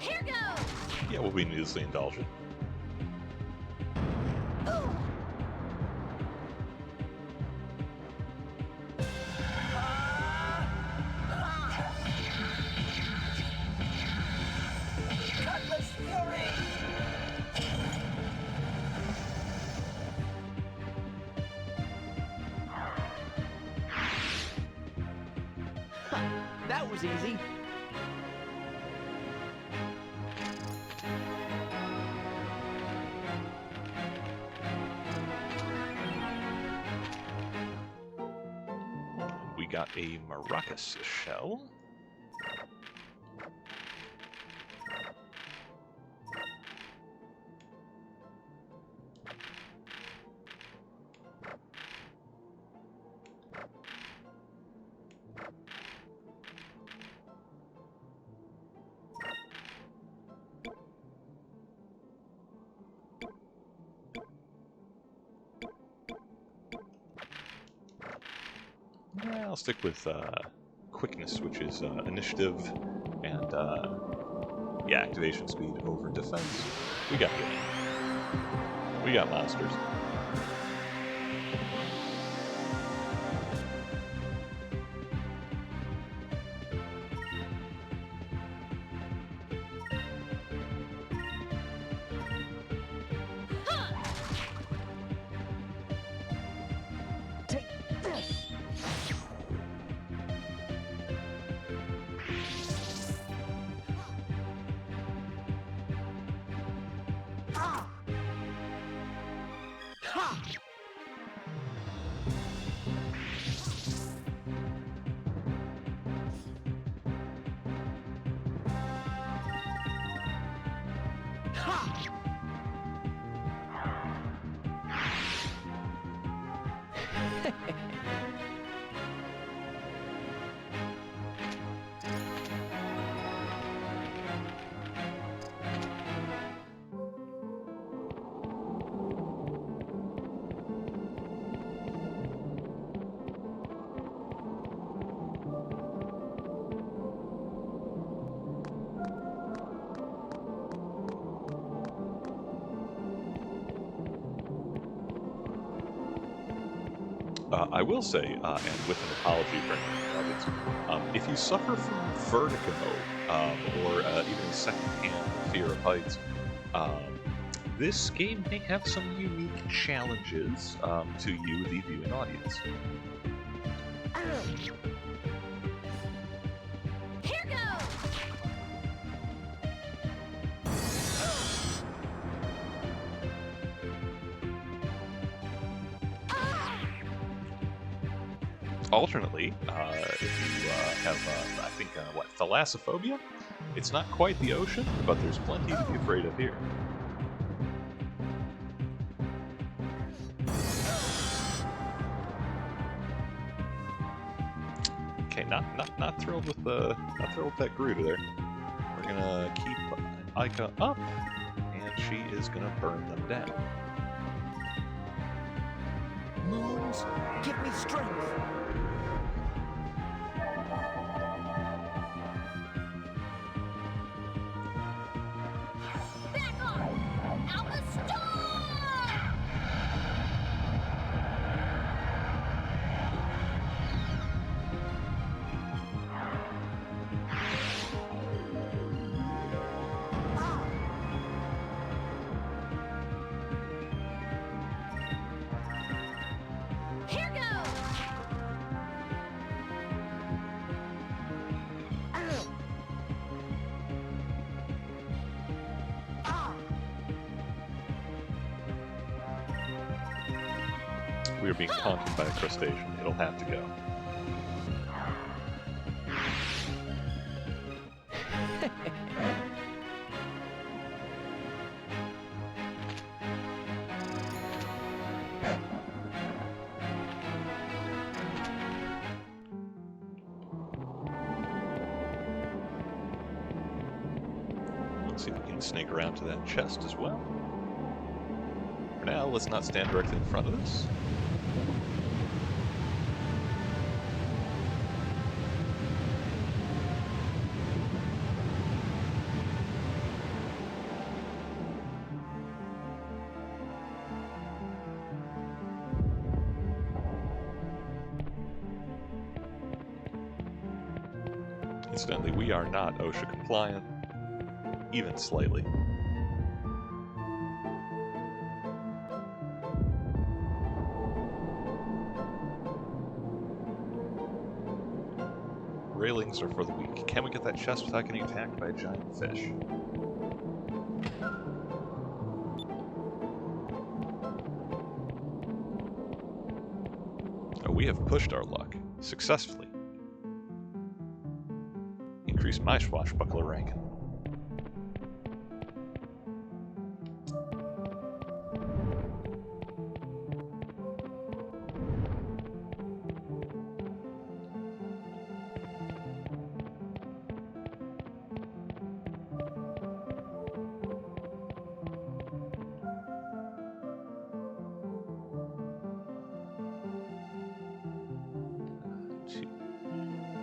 Here goes. Yeah, we'll be needlessly indulgent. That was easy. We got a Maracas shell. Yeah, I'll stick with quickness, which is initiative, and yeah, activation speed over defense. We got it. We got monsters. Take this. Ha! Ha! I will say, and with an apology for anyone in the audience, if you suffer from vertigo or even secondhand fear of heights, this game may have some unique challenges to you, the viewing audience. Here goes. alternately, if you have, I think, thalassophobia, it's not quite the ocean, but there's plenty to be afraid of here. Okay, not thrilled with that Garuda there. We're gonna keep Ica up, and she is gonna burn them down. Moons, give me strength. Back on! Alpha Star! Here goes! We are being taunted by a crustacean. It'll have to go. Let's see if we can snake around to that chest as well. For now, let's not stand directly in front of this. Incidentally, we are not OSHA compliant, even slightly. Railings are for the weak. Can we get that chest without getting attacked by a giant fish? Oh, we have pushed our luck successfully. Increase my swashbuckler rank.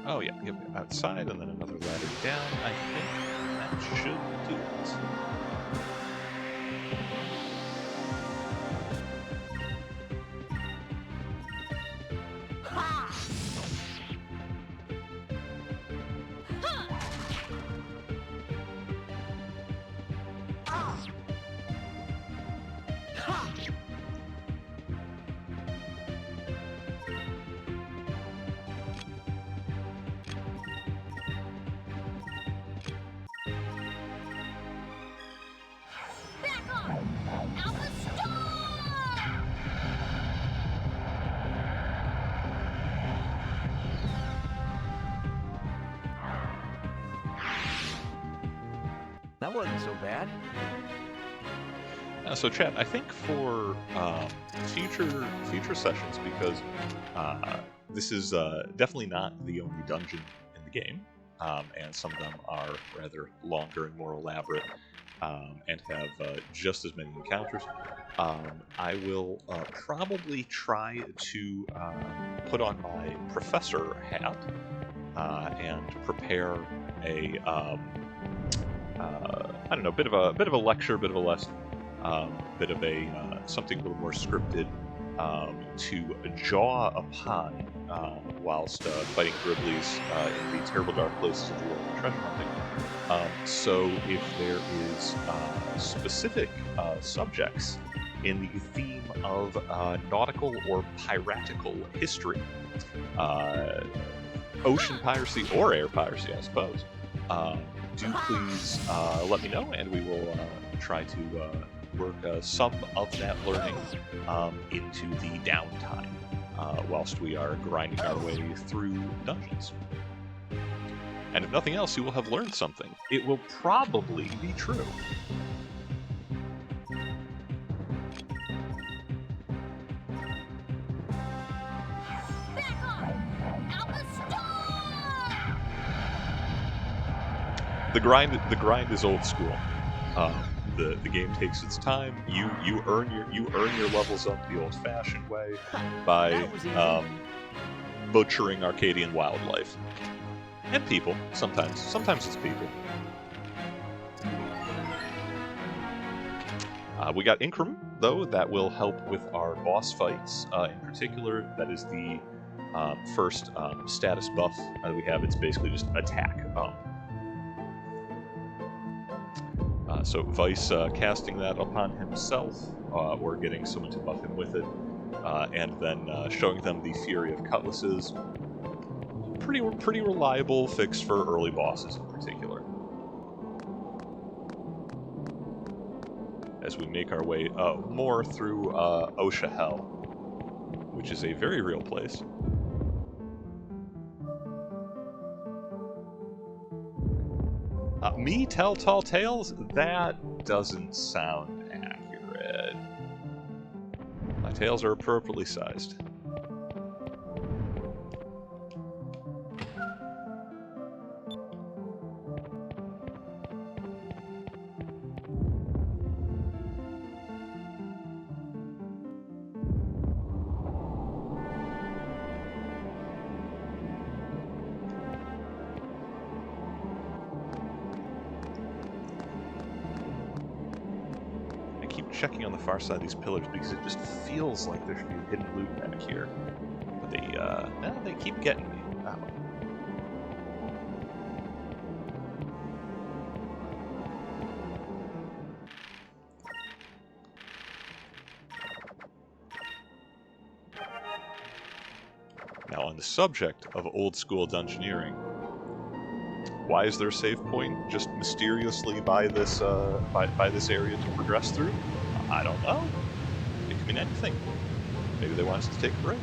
Oh yeah, give it outside and then another ladder down. I think that should do it. Ha! Ah! Ha! Back on! Alpha Star! That wasn't so bad. So chat, I think for future sessions, because this is definitely not the only dungeon in the game, and some of them are rather longer and more elaborate, and have just as many encounters. I will probably try to put on my professor hat and prepare a I don't know, bit of a lecture, bit of a lesson, bit of a something a little more scripted to jaw upon whilst fighting Griblies in the terrible dark places of the world of treasure hunting. So if there is specific subjects in the theme of nautical or piratical history, ocean piracy or air piracy, I suppose, do please let me know, and we will try to work some of that learning into the downtime whilst we are grinding our way through dungeons. And if nothing else, you will have learned something. It will probably be true. Back off! Alpha Star! The grind is old school. The game takes its time. You earn your levels up the old-fashioned way by That was easy. butchering Arcadian wildlife and people. Sometimes it's people. We got Increment, though, that will help with our boss fights. In particular, that is the first status buff that we have. It's basically just attack. So Vice casting that upon himself, or getting someone to buff him with it, and then showing them the Fury of Cutlasses. Pretty reliable fix for early bosses in particular. As we make our way more through Osha Hell, which is a very real place. Me tell tall tales? That doesn't sound accurate. My tails are appropriately sized. Checking on the far side of these pillars because it just feels like there should be hidden loot back here. But they keep getting me. That way. Now, on the subject of old school dungeoneering, why is there a save point just mysteriously by this area to progress through? I don't know. It could mean anything. Maybe they want us to take a break.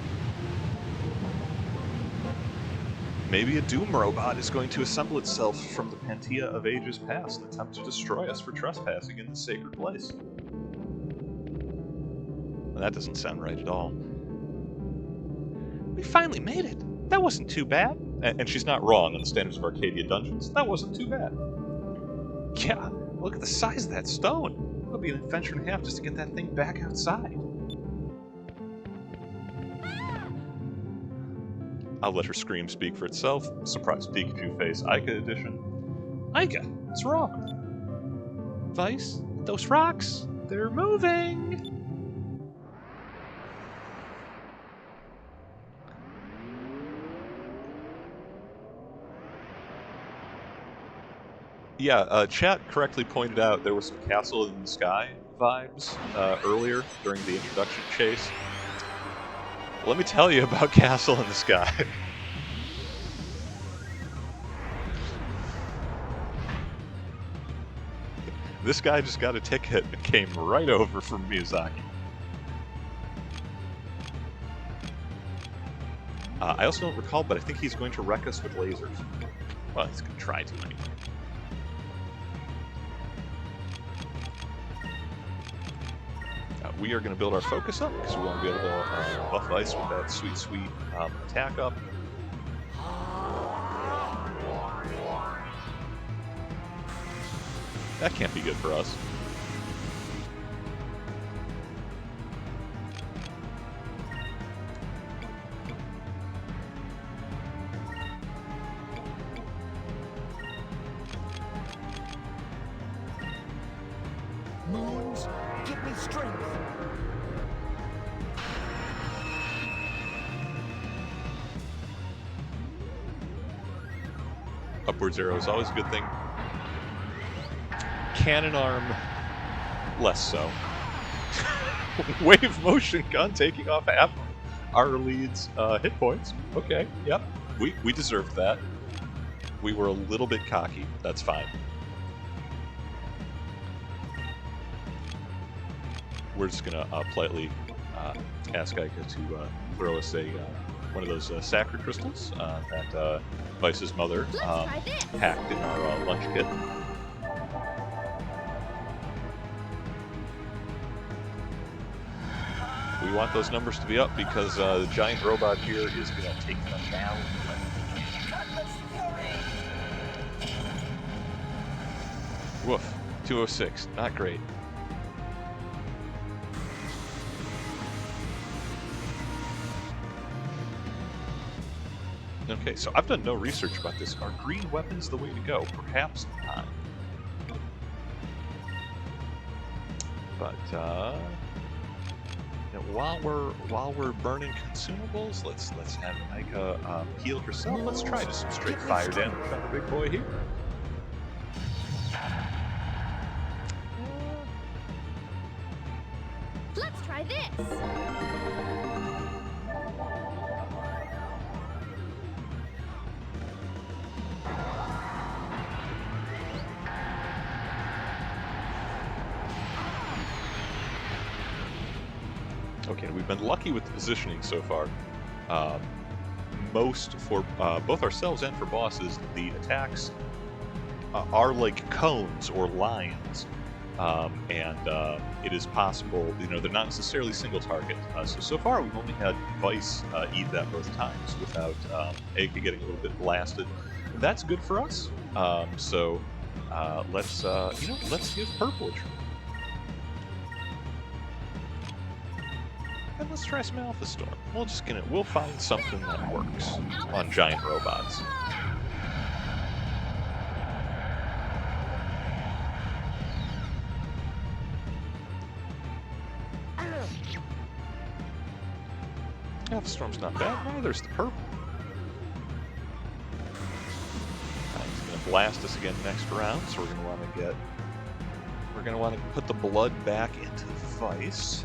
Maybe a Doom robot is going to assemble itself from the Pantea of ages past and attempt to destroy us for trespassing in this sacred place. Well, that doesn't sound right at all. We finally made it. That wasn't too bad. And she's not wrong on the standards of Arcadia dungeons. That wasn't too bad. Yeah, look at the size of that stone. It'll be an adventure and a half just to get that thing back outside. I'll let her scream speak for itself. Surprise Pikachu face, Ica edition. Ica, what's wrong? Vice, those rocks, they're moving. Yeah, chat correctly pointed out there were some Castle in the Sky vibes earlier during the introduction chase. Let me tell you about Castle in the Sky. This guy just got a ticket and came right over from Miyazaki. I also don't recall, but I think he's going to wreck us with lasers. Well, he's going to try to anyway. We are going to build our focus up because we want to be able to buff Ice with that sweet attack up. That can't be good for us. Moons, give me strength. Upwards arrow is always a good thing. Cannon arm, less so. Wave motion gun taking off half our lead's hit points. Okay, yep. We deserved that. We were a little bit cocky. That's fine. We're just gonna politely ask Ica to throw us a one of those sacred crystals that Vice's mother Let's try this. hacked in our lunch kit. We want those numbers to be up because the giant robot here is going to take them down. Woof. 206. Not great. Okay, so I've done no research about this. Are green weapons the way to go? Perhaps not. But you know, while we're burning consumables, let's have Ica heal herself. Let's try just some straight fire damage on the big boy here. Let's try this. Okay, we've been lucky with the positioning so far. Most for both ourselves and for bosses, the attacks are like cones or lines, and it is possible. You know, they're not necessarily single target. So far, we've only had Vice eat that both times without Ica getting a little bit blasted. That's good for us. So let's let's give Purple a try. And let's try some Alpha Storm. We'll find something that works on giant robots. Alpha Storm's not bad. Neither's the purple. He's gonna blast us again next round, so we're gonna want to put the blood back into Vice.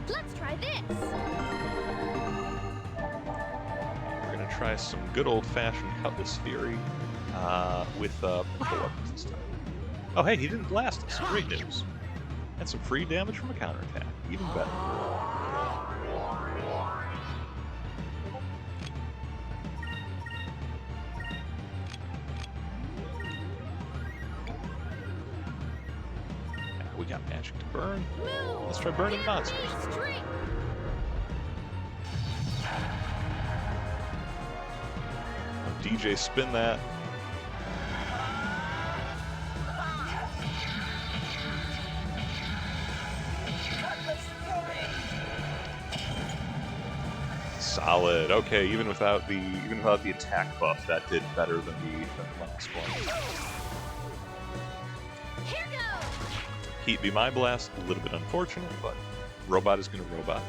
Let's try this. We're gonna try some good old-fashioned Cutlass Fury with purple weapons this time. Oh hey, he didn't blast us. Great news. And some free damage from a counterattack. Even better. We got magic to burn. Let's try burning monsters. Straight. DJ, spin that. Solid. Okay, even without the attack buff, that did better than the last one. Here goes. Heat be my blast. A little bit unfortunate, but robot is gonna robot.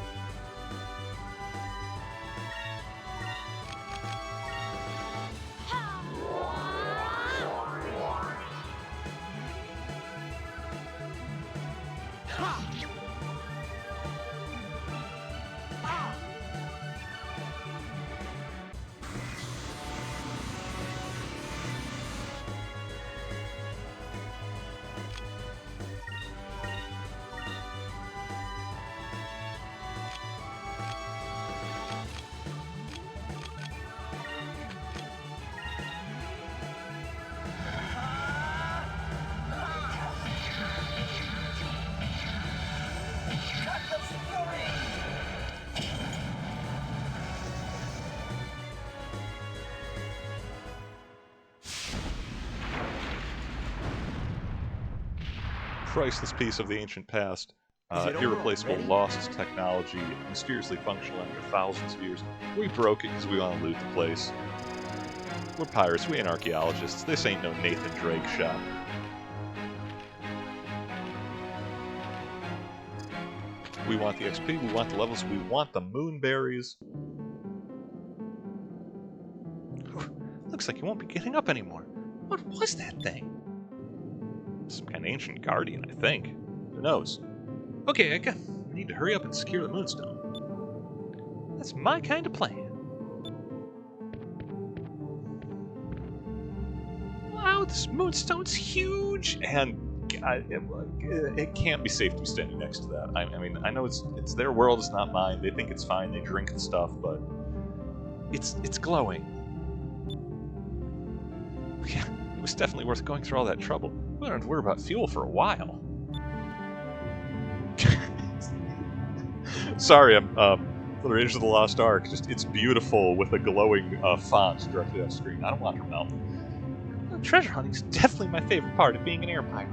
Priceless piece of the ancient past. Irreplaceable, lost technology, mysteriously functional after thousands of years. We broke it because we want to loot the place. We're pirates, we ain't archaeologists. This ain't no Nathan Drake shop. We want the XP, we want the levels, we want the moonberries. Looks like you won't be getting up anymore. What was that thing? Some kind of ancient guardian, I think. Who knows? Okay, I need to hurry up and secure the moonstone. That's my kind of plan. this moonstone's huge, and it can't be safe to be standing next to that. I mean, I know it's their world, it's not mine. They think it's fine. They drink the stuff, but it's glowing. Yeah, it was definitely worth going through all that trouble. We don't have to worry about fuel for a while. Sorry, I'm Rangers of the Lost Ark. Just it's beautiful with a glowing font directly on screen. I don't want her melt. Treasure hunting is definitely my favorite part of being an air pirate.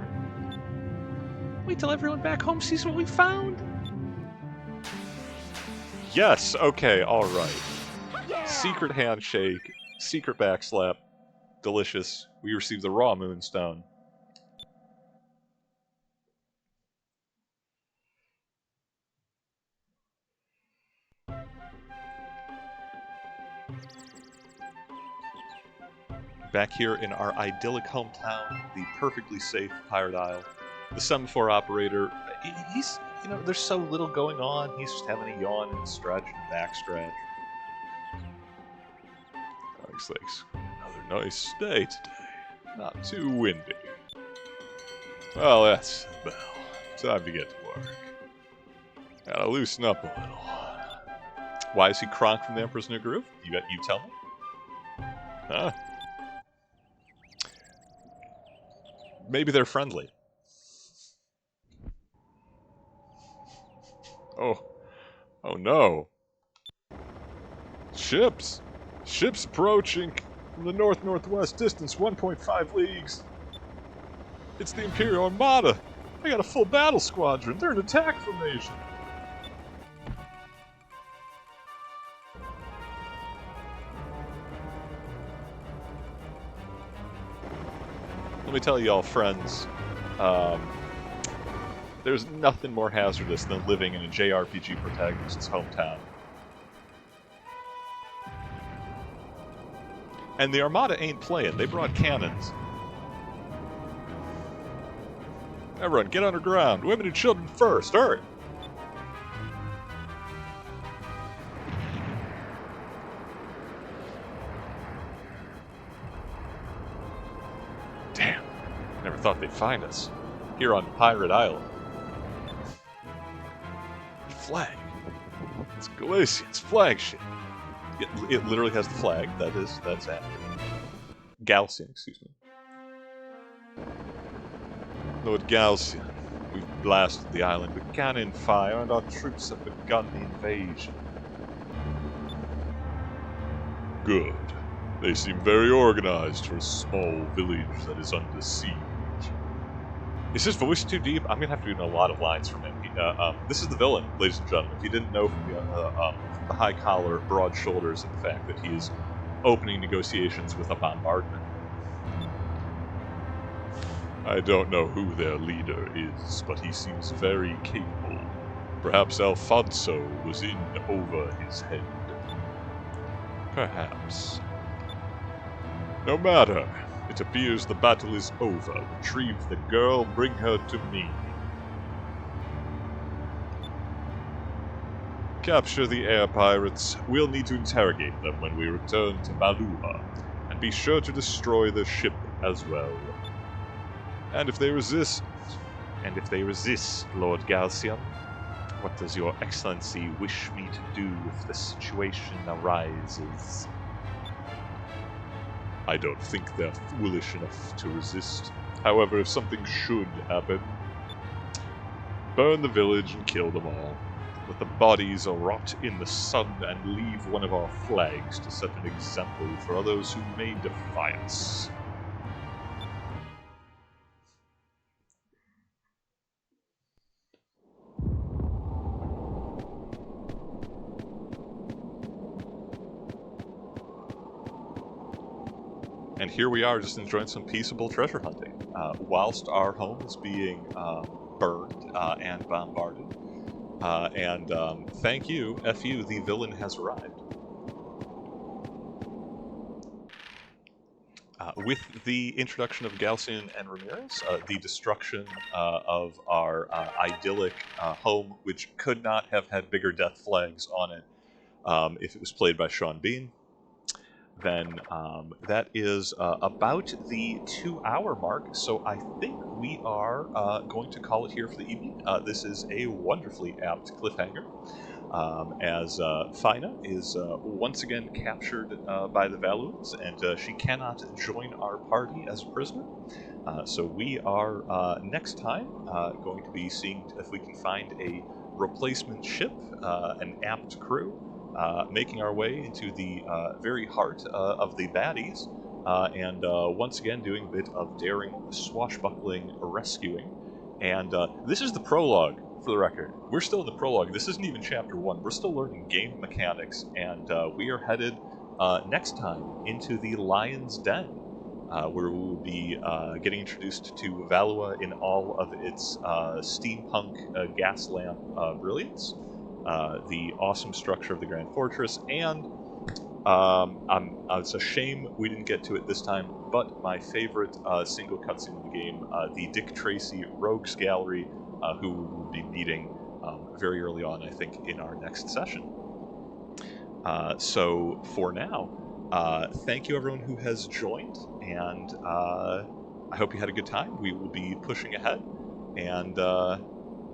Wait till everyone back home sees what we found. Yes. Okay. All right. Secret handshake. Secret backslap. Delicious. We received the raw moonstone. Back here in our idyllic hometown, the perfectly safe Pirate Isle, the semaphore operator, he's, you know, there's so little going on. He's just having a yawn and stretch and back stretch. Looks like another nice day today. Not too windy. Well, that's the bell. Time to get to work. Gotta loosen up a little. Why is he Kronk from the Emperor's New Groove? You tell me? Huh? Maybe they're friendly. Oh no. Ships! Ships approaching from the north-northwest, distance 1.5 leagues. It's the Imperial Armada. They got a full battle squadron. They're in attack formation. Let me tell you all, friends, there's nothing more hazardous than living in a JRPG protagonist's hometown. And the Armada ain't playing. They brought cannons. Everyone, get underground. Women and children first. Hurry! Damn. Never thought they'd find us. Here on Pirate Island. Flag. It's Galatian's flagship. It literally has the flag. That's accurate. Galcian, excuse me. Lord Galcian, we've blasted the island with cannon fire, and our troops have begun the invasion. Good. They seem very organized for a small village that is under siege. Is his voice too deep? I'm gonna have to do a lot of lines from him. This is the villain, ladies and gentlemen. If you didn't know from the high collar, broad shoulders, and the fact that he is opening negotiations with a bombardment. I don't know who their leader is, but he seems very capable. Perhaps Alfonso was in over his head. Perhaps. No matter. It appears the battle is over. Retrieve the girl, bring her to me. Capture the air pirates. We'll need to interrogate them when we return to Malua, and be sure to destroy the ship as well. And if they resist, Lord Galcian, what does your excellency wish me to do if the situation arises? I don't think they're foolish enough to resist. However, if something should happen, burn the village and kill them all. Let the bodies rot in the sun and leave one of our flags to set an example for others who may defy us. And here we are, just enjoying some peaceable treasure hunting, whilst our home is being burned and bombarded. Thank you, F.U., the villain has arrived. With the introduction of Galcian and Ramirez, the destruction of our idyllic home, which could not have had bigger death flags on it if it was played by Sean Bean, then that is about the 2-hour mark. So I think we are going to call it here for the evening. This is a wonderfully apt cliffhanger. As Fina is once again captured by the Valuans, and she cannot join our party as a prisoner. So we are next time going to be seeing if we can find a replacement ship, an apt crew, making our way into the very heart of the baddies, and once again doing a bit of daring, swashbuckling rescuing. And this is the prologue, for the record. We're still in the prologue. This isn't even chapter 1. We're still learning game mechanics, and we are headed next time into the Lion's Den, where we will be getting introduced to Valua in all of its steampunk gas lamp brilliance, the awesome structure of the Grand Fortress, and it's a shame we didn't get to it this time, but my favorite single cutscene in the game, the Dick Tracy Rogues Gallery, who we will be meeting very early on, I think, in our next session. So for now, thank you everyone who has joined, and I hope you had a good time. We will be pushing ahead, and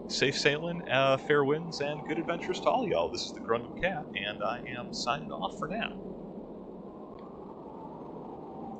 safe sailing, fair winds, and good adventures to all y'all. This is the Grown Up Cat, and I am signing off for now.